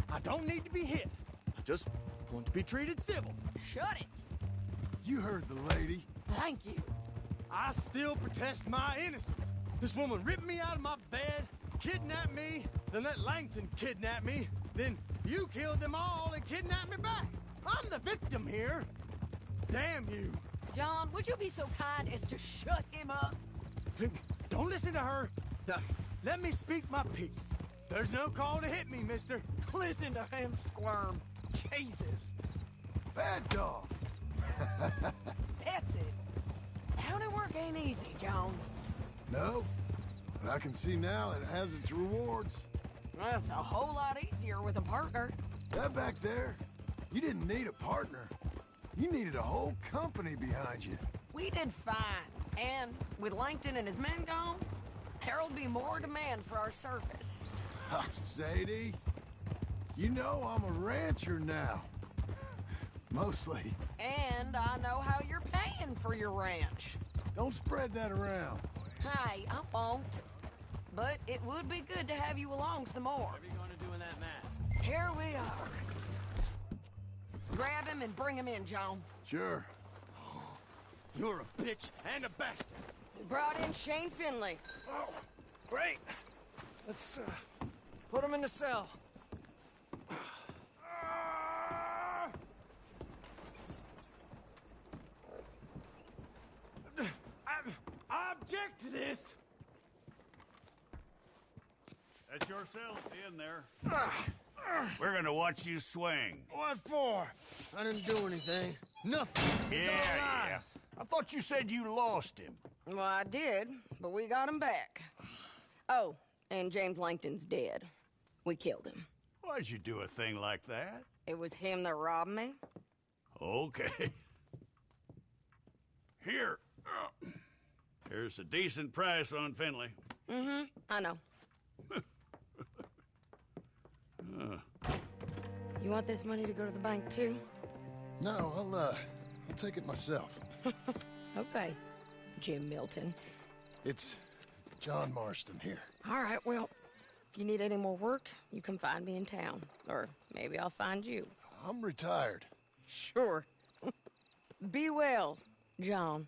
I don't need to be hit. I just want to be treated civil. Shut it. You heard the lady. Thank you. I still protest my innocence. This woman ripped me out of my bed, kidnapped me, then let Langton kidnap me, then you killed them all and kidnapped me back. I'm the victim here. Damn you. John, would you be so kind as to shut him up? Don't listen to her. Now, let me speak my piece. There's no call to hit me, mister. Listen to him squirm. Jesus. Bad dog. That's it. County work ain't easy, John. No, but I can see now it has its rewards. That's a whole lot easier with a partner. That back there, you didn't need a partner. You needed a whole company behind you. We did fine. And with Langton and his men gone, there'll be more demand for our service. Sadie, you know I'm a rancher now. Mostly. And I know how you're paying for your ranch. Don't spread that around. Hey, I won't. But it would be good to have you along some more. What are you going to do in that mask? Here we are. Grab him and bring him in, John. Sure. You're a bitch and a bastard. We brought in Shane Finley. Oh, great. Let's put him in the cell. I object to this. That's your cell at the end there. We're gonna watch you swing. What for? I didn't do anything. Nothing. It's all Yeah. lies. I thought you said you lost him. Well, I did, but we got him back. Oh, and James Langton's dead. We killed him. Why'd you do a thing like that? It was him that robbed me. Okay. Here. Here's a decent price on Finley. Mm-hmm, I know. You want this money to go to the bank, too? No, I'll take it myself. Okay, Jim Milton. It's John Marston here. All right, well, if you need any more work, you can find me in town. Or maybe I'll find you. I'm retired. Sure. Be well, John.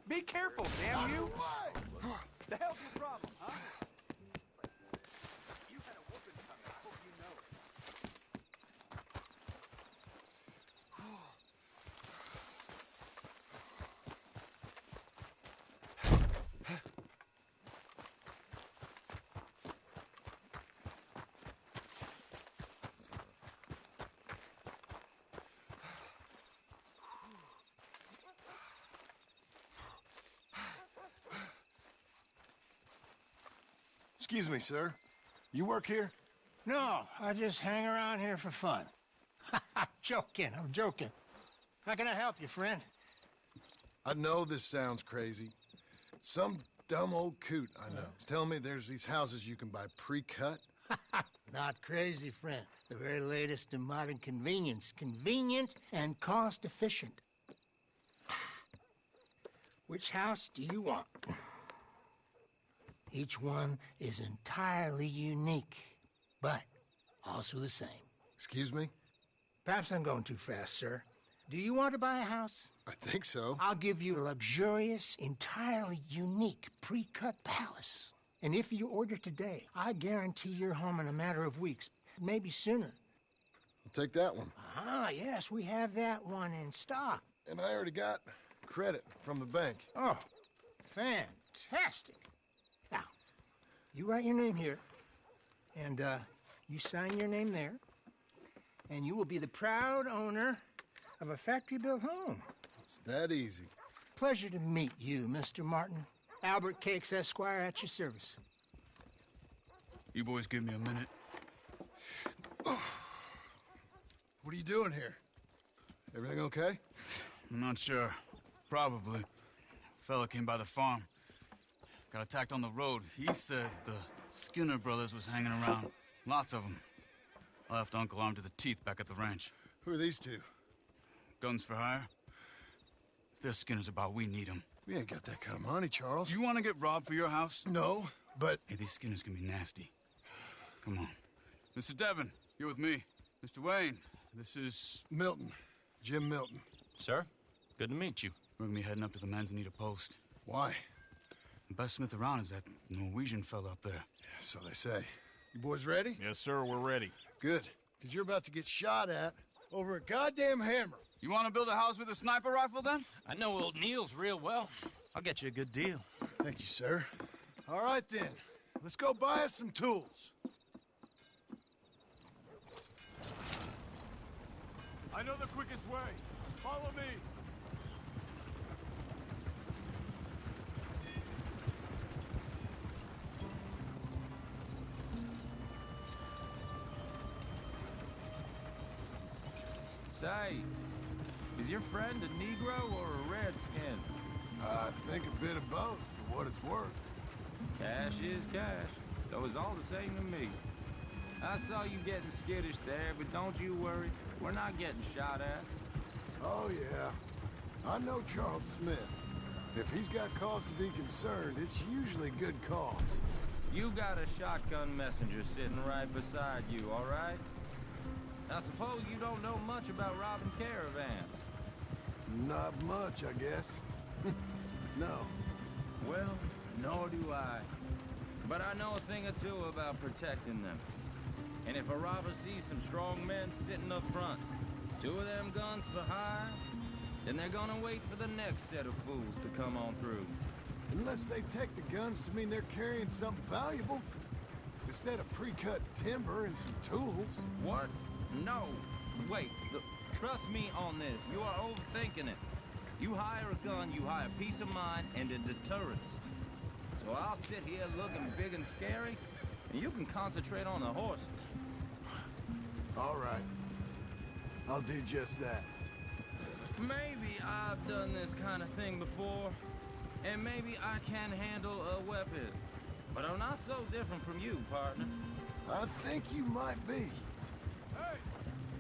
Be careful, damn you! The hell's your problem, huh? You had a whooping coming. I hope you know it. Excuse me, sir. You work here? No, I just hang around here for fun. I'm joking. How can I help you, friend? I know this sounds crazy. Some dumb old coot I know is telling me there's these houses you can buy pre-cut. Not crazy, friend. The very latest in modern convenience. Convenient and cost-efficient. Which house do you want? Each one is entirely unique, but also the same. Excuse me? Perhaps I'm going too fast, sir. Do you want to buy a house? I think so. I'll give you a luxurious, entirely unique pre-cut palace. And if you order today, I guarantee you're home in a matter of weeks, maybe sooner. I'll take that one. Ah, yes, we have that one in stock. And I already got credit from the bank. Oh, fantastic. Now, you write your name here, and you sign your name there, and you will be the proud owner of a factory-built home. It's that easy. Pleasure to meet you, Mr. Martin. Albert Cakes, Esquire, at your service. You boys give me a minute. What are you doing here? Everything okay? I'm not sure. Probably. Fella came by the farm. Got attacked on the road. He said the Skinner brothers was hanging around. Lots of them. I left Uncle armed to the teeth back at the ranch. Who are these two? Guns for hire? If there's Skinner's about, we need them. We ain't got that kind of money, Charles. You want to get robbed for your house? No, but... Hey, these Skinners can be nasty. Come on. Mr. Devon, you're with me. Mr. Wayne, this is... Milton. Jim Milton. Sir, good to meet you. We're gonna be heading up to the Manzanita Post. Why? The best smith around is that Norwegian fella up there. Yeah, so they say. You boys ready? Yes, sir, we're ready. Good, because you're about to get shot at over a goddamn hammer. You want to build a house with a sniper rifle, then? I know old Neil's real well. I'll get you a good deal. Thank you, sir. All right, then. Let's go buy us some tools. I know the quickest way. Follow me. Say, is your friend a Negro or a Redskin? I think a bit of both, for what it's worth. Cash is cash. So it's all the same to me. I saw you getting skittish there, but don't you worry. We're not getting shot at. Oh, yeah. I know Charles Smith. If he's got cause to be concerned, it's usually good cause. You got a shotgun messenger sitting right beside you, all right? I suppose you don't know much about robbing caravans. Not much, I guess. No. Well, nor do I. But I know a thing or two about protecting them. And if a robber sees some strong men sitting up front, 2 of them guns for hire, then they're gonna wait for the next set of fools to come on through. Unless they take the guns to mean they're carrying something valuable. Instead of pre-cut timber and some tools. What? No. Wait. Look, trust me on this. You are overthinking it. You hire a gun, you hire peace of mind and a deterrence. So I'll sit here looking big and scary, and you can concentrate on the horses. All right. I'll do just that. Maybe I've done this kind of thing before, and maybe I can handle a weapon. But I'm not so different from you, partner. I think you might be. Hey,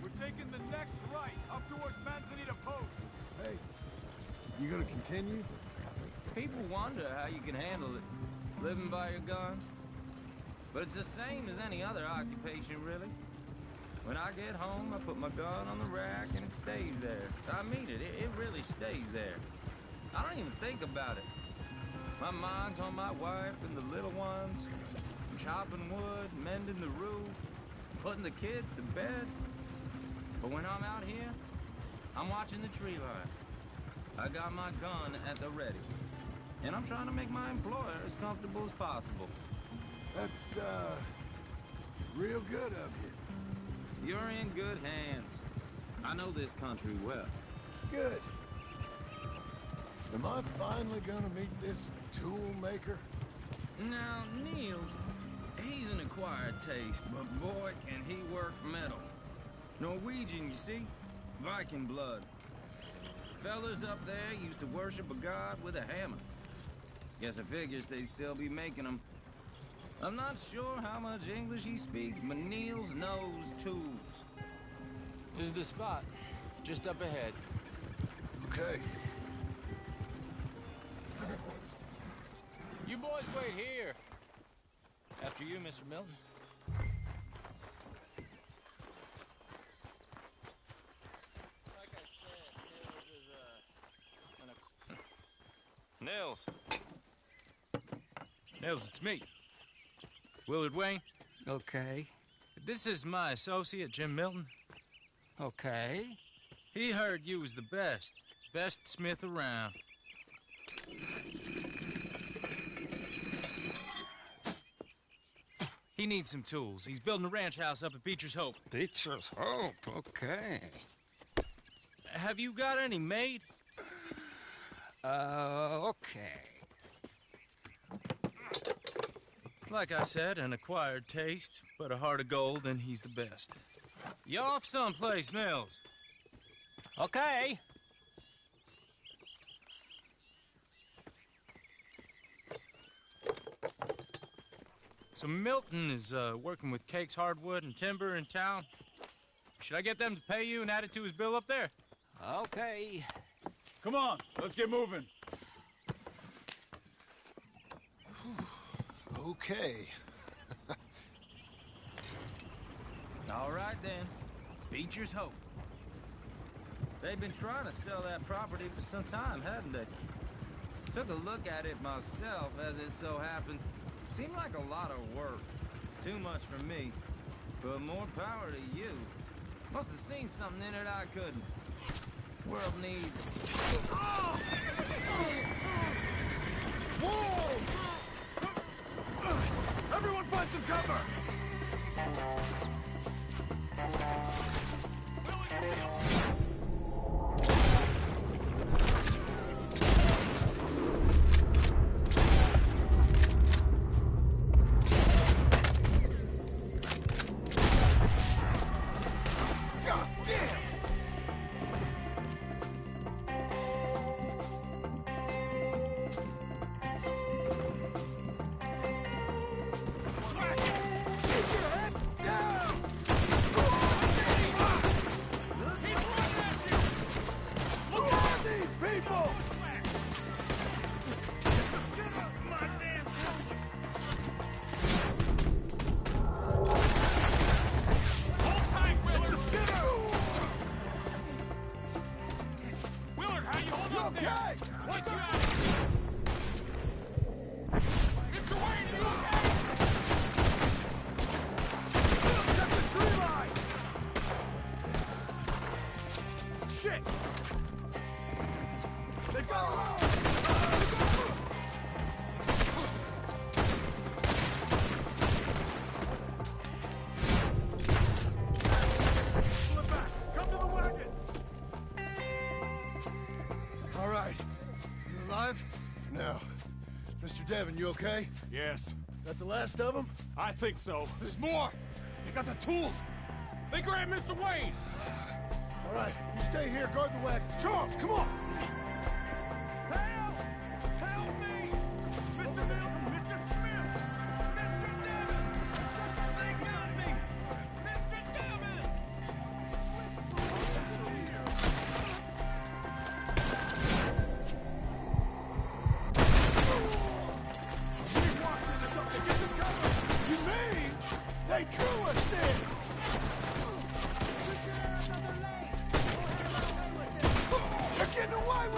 we're taking the next right up towards Manzanita Post. Hey, you gonna continue? People wonder how you can handle it, living by your gun. But it's the same as any other occupation, really. When I get home, I put my gun on the rack and it stays there. I mean it, it really stays there. I don't even think about it. My mind's on my wife and the little ones. I'm chopping wood, mending the roof, putting the kids to bed. But when I'm out here, I'm watching the tree line. I got my gun at the ready. And I'm trying to make my employer as comfortable as possible. That's, real good of you. You're in good hands. I know this country well. Good. Am I finally gonna meet this tool maker? Now, Niels, he's an acquired taste, but boy, can he work metal. Norwegian, you see? Viking blood. Fellas up there used to worship a god with a hammer. Guess I figures they'd still be making them. I'm not sure how much English he speaks, but Niels knows tools. This is the spot. Just up ahead. Okay. You boys wait here. After you, Mr. Milton. Like I said, Nils, it's me. Willard Wayne. Okay. This is my associate, Jim Milton. Okay. He heard you was the best smith around. He needs some tools. He's building a ranch house up at Beecher's Hope. Beecher's Hope, okay. Have you got any made? Okay. Like I said, an acquired taste, but a heart of gold, and he's the best. You off someplace, Mills? Okay. So Milton is working with Cake's Hardwood and Timber in town. Should I get them to pay you and add it to his bill up there? Okay. Come on, let's get moving. Okay. All right, then. Beecher's Hope. They've been trying to sell that property for some time, haven't they? Took a look at it myself, as it so happens. Seemed like a lot of work. Too much for me. But more power to you. Must have seen something in it I couldn't. World needs... Whoa! Everyone find some cover! God damn! Devin, you okay? Yes. That the last of them? I think so. There's more! They got the tools! They grabbed Mr. Wayne! All right, you stay here, guard the wagons. Charles, come on! Help! Help me! Mr. Milton! Mr. Smith! Mr. Devin! They got me! Mr. Devin! You mean they drew us in? They're getting away with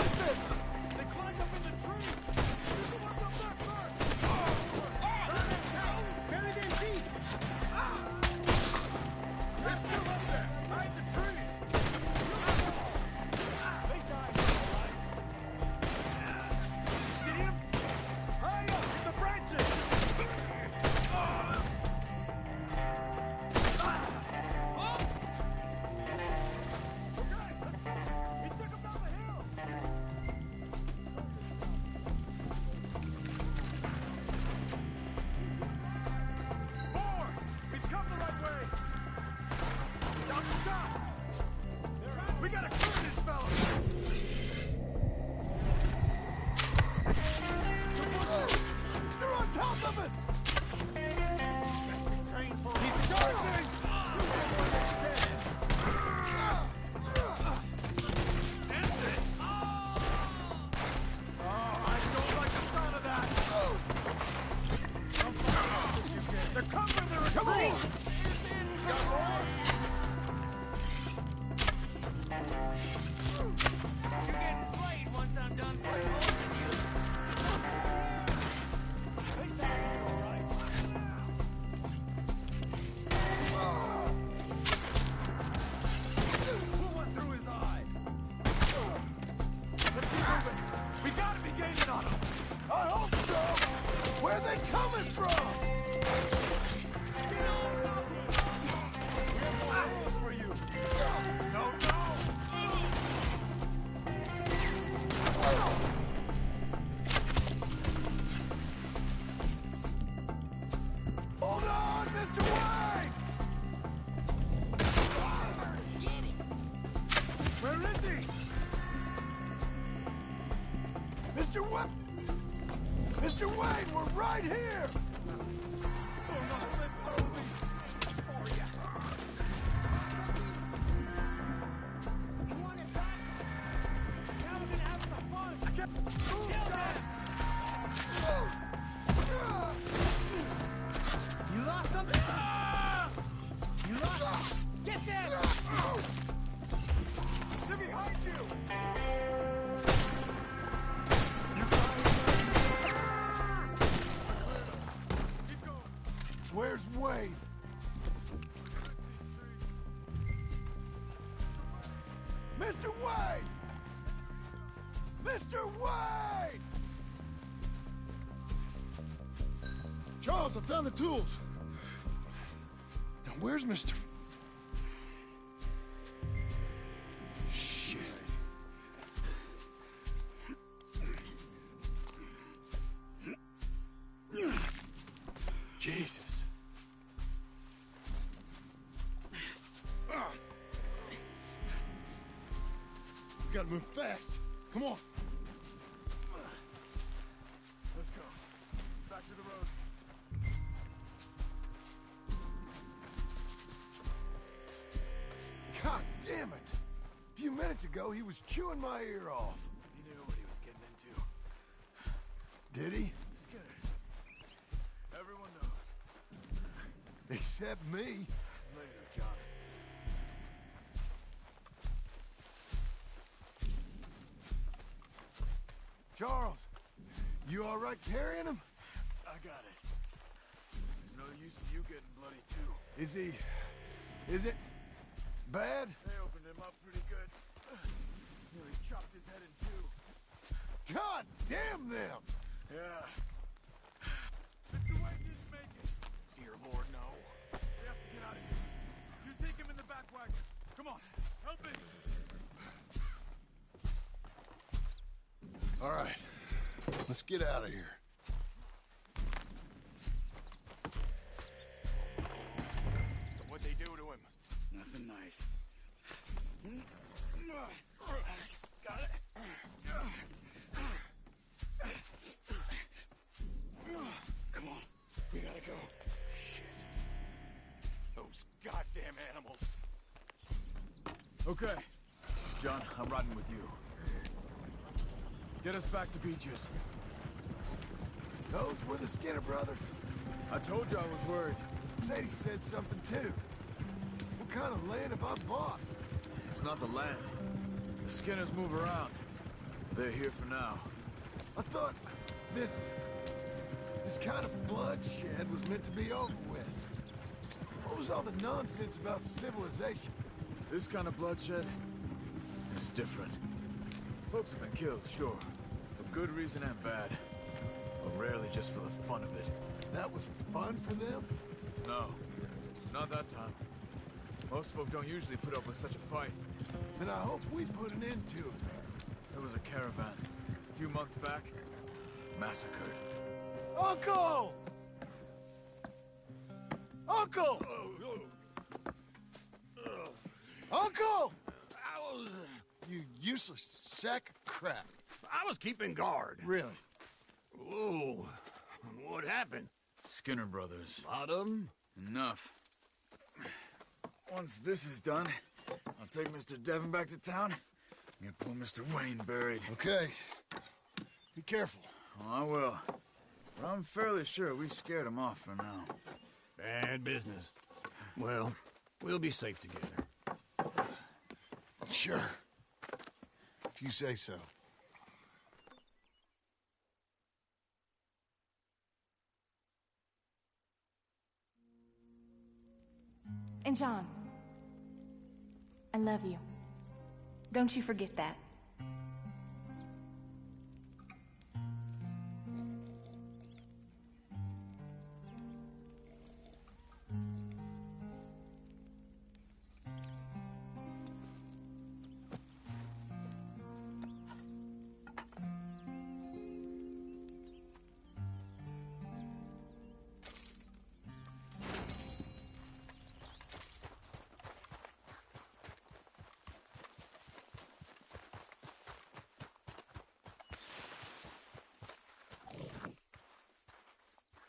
Right here! You lost something? You lost? Get them! They're behind you! Where's Wade? Mr. Wade! Mr. Wade! Charles, I found the tools. Now, where's Mr. Shit. Jesus. We gotta move fast. Come on. Let's go. Back to the road. God damn it! A few minutes ago, he was chewing my ear off. He knew what he was getting into. Did he? Skinner. Everyone knows. Except me. Later, John. Charles, you all right carrying him? I got it. There's no use of you getting bloody, too. Is he... is it... bad? They opened him up pretty good. Nearly chopped his head in two. God damn them! Yeah. Mr. Wade didn't make it. Dear Lord, no. We have to get out of here. You take him in the back wagon. Come on, help me. All right, let's get out of here. What'd they do to him? Nothing nice. Got it. Come on, we gotta go. Shit. Those goddamn animals. Okay. John, I'm riding with you. Get us back to Beaches. Those were the Skinner brothers. I told you I was worried. Sadie said something too. What kind of land have I bought? It's not the land. The Skinners move around. They're here for now. I thought this kind of bloodshed was meant to be over with. What was all the nonsense about civilization? This kind of bloodshed is different. Folks have been killed, sure. For good reason and bad. But rarely just for the fun of it. That was fun for them? No. Not that time. Most folk don't usually put up with such a fight. Then I hope we put an end to it. There was a caravan. A few months back. Massacred. Uncle! Uncle! Uncle! You useless sack of crap. I was keeping guard. Really? Whoa. What happened? Skinner brothers. Lot of them? Enough. Once this is done, I'll take Mr. Devon back to town and get poor Mr. Wayne buried. Okay. Be careful. Oh, I will. But I'm fairly sure we scared him off for now. Bad business. Well, we'll be safe together. Sure. If you say so. And John, I love you. Don't you forget that.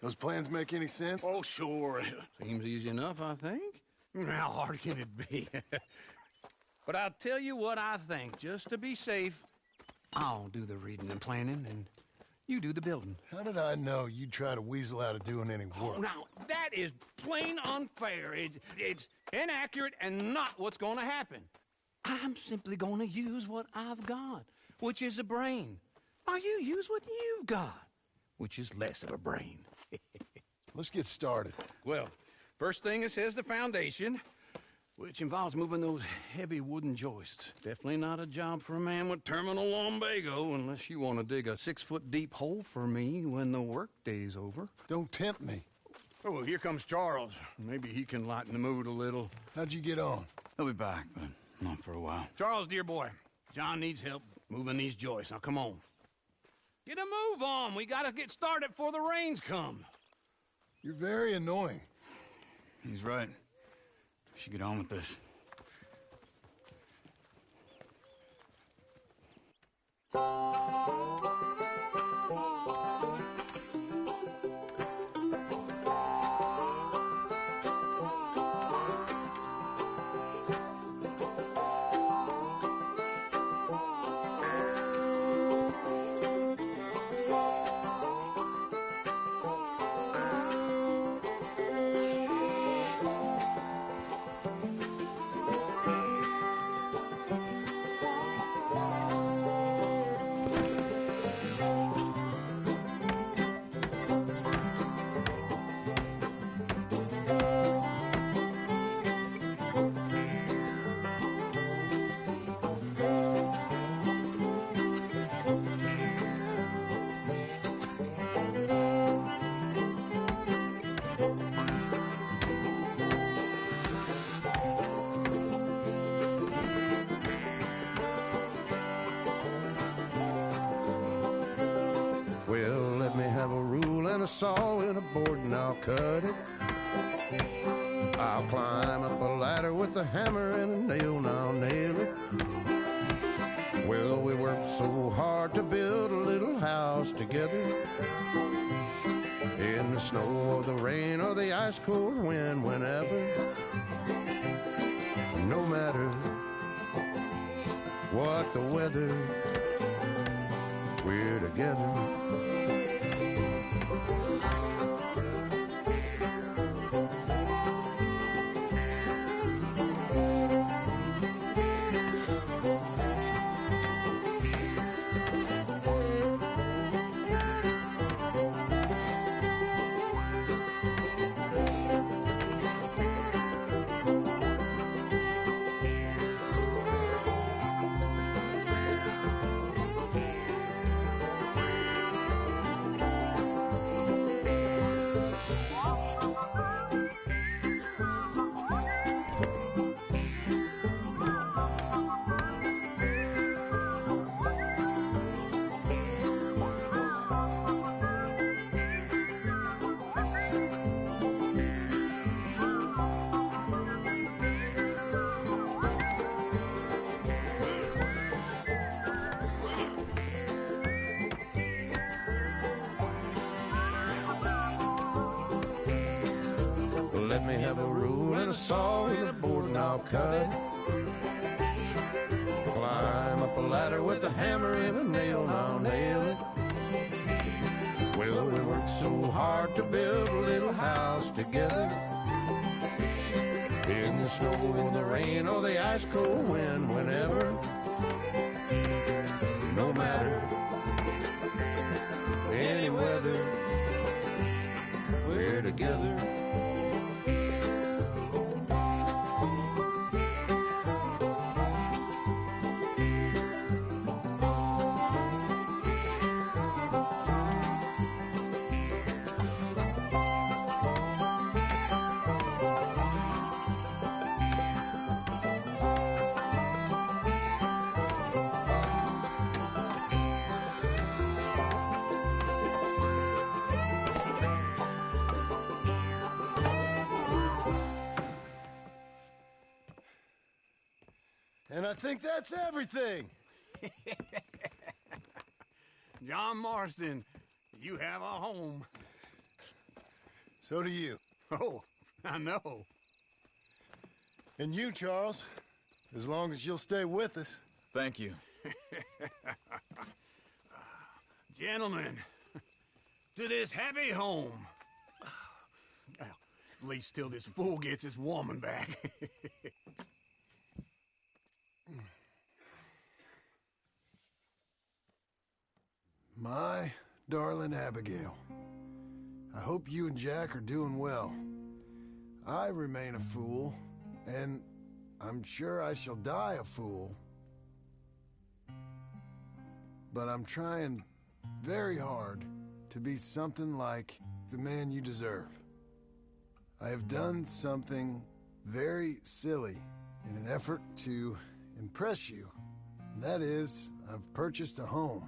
Those plans make any sense? Oh, sure. Seems easy enough, I think. How hard can it be? But I'll tell you what I think, just to be safe. I'll do the reading and planning, and you do the building. How did I know you'd try to weasel out of doing any work? Oh, now, that is plain unfair. It's inaccurate and not what's going to happen. I'm simply going to use what I've got, which is a brain. While you use what you've got, which is less of a brain. Let's get started. Well, first thing it says the foundation, which involves moving those heavy wooden joists. Definitely not a job for a man with terminal lumbago unless you want to dig a 6-foot deep hole for me when the workday's over. Don't tempt me. Oh, well, here comes Charles. Maybe he can lighten the mood a little. How'd you get on? He'll be back, but not for a while. Charles, dear boy, John needs help moving these joists. Now, come on. Get a move on. We gotta get started before the rains come. You're very annoying. He's right. We should get on with this. Well, let me have a rule and a saw and a board and I'll cut it. I'll climb up a ladder with a hammer and a nail and I'll nail it. Well, we worked so hard to build a little house together. In the snow or the rain or the ice cold wind, whenever. No matter what the weather, we're together. Let me have a rule and a saw and a board and I'll cut it. Climb up a ladder with a hammer and a nail and I'll nail it. Well, we worked so hard to build a little house together. In the snow or the rain or the ice cold wind, whenever. No matter any weather, we're together. And I think that's everything. John Marston, you have a home. So do you. Oh, I know. And you, Charles, as long as you'll stay with us. Thank you. Gentlemen, to this happy home. Well, at least till this fool gets his woman back. My darling Abigail, I hope you and Jack are doing well. I remain a fool, and I'm sure I shall die a fool. But I'm trying very hard to be something like the man you deserve. I have done something very silly in an effort to impress you. And that is, I've purchased a home.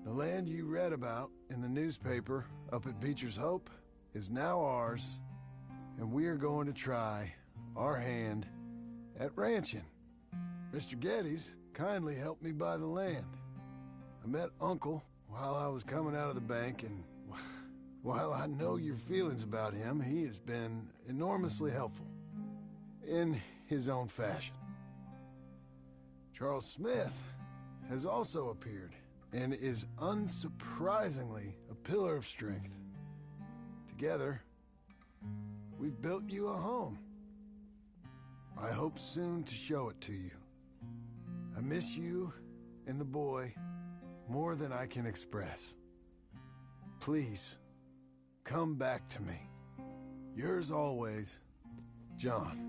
The land you read about in the newspaper up at Beecher's Hope is now ours, and we are going to try our hand at ranching. Mr. Geddes kindly helped me buy the land. I met Uncle while I was coming out of the bank, and while I know your feelings about him, he has been enormously helpful in his own fashion. Charles Smith has also appeared and is unsurprisingly a pillar of strength. Together, we've built you a home. I hope soon to show it to you. I miss you and the boy more than I can express. Please, come back to me. Yours always, John.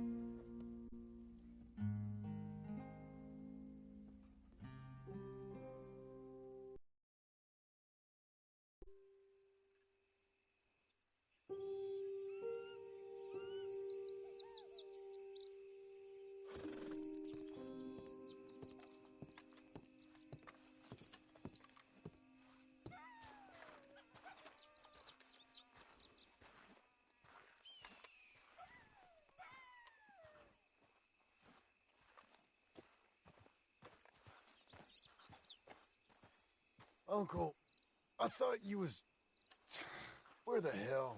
Uncle, I thought you was... Where the hell?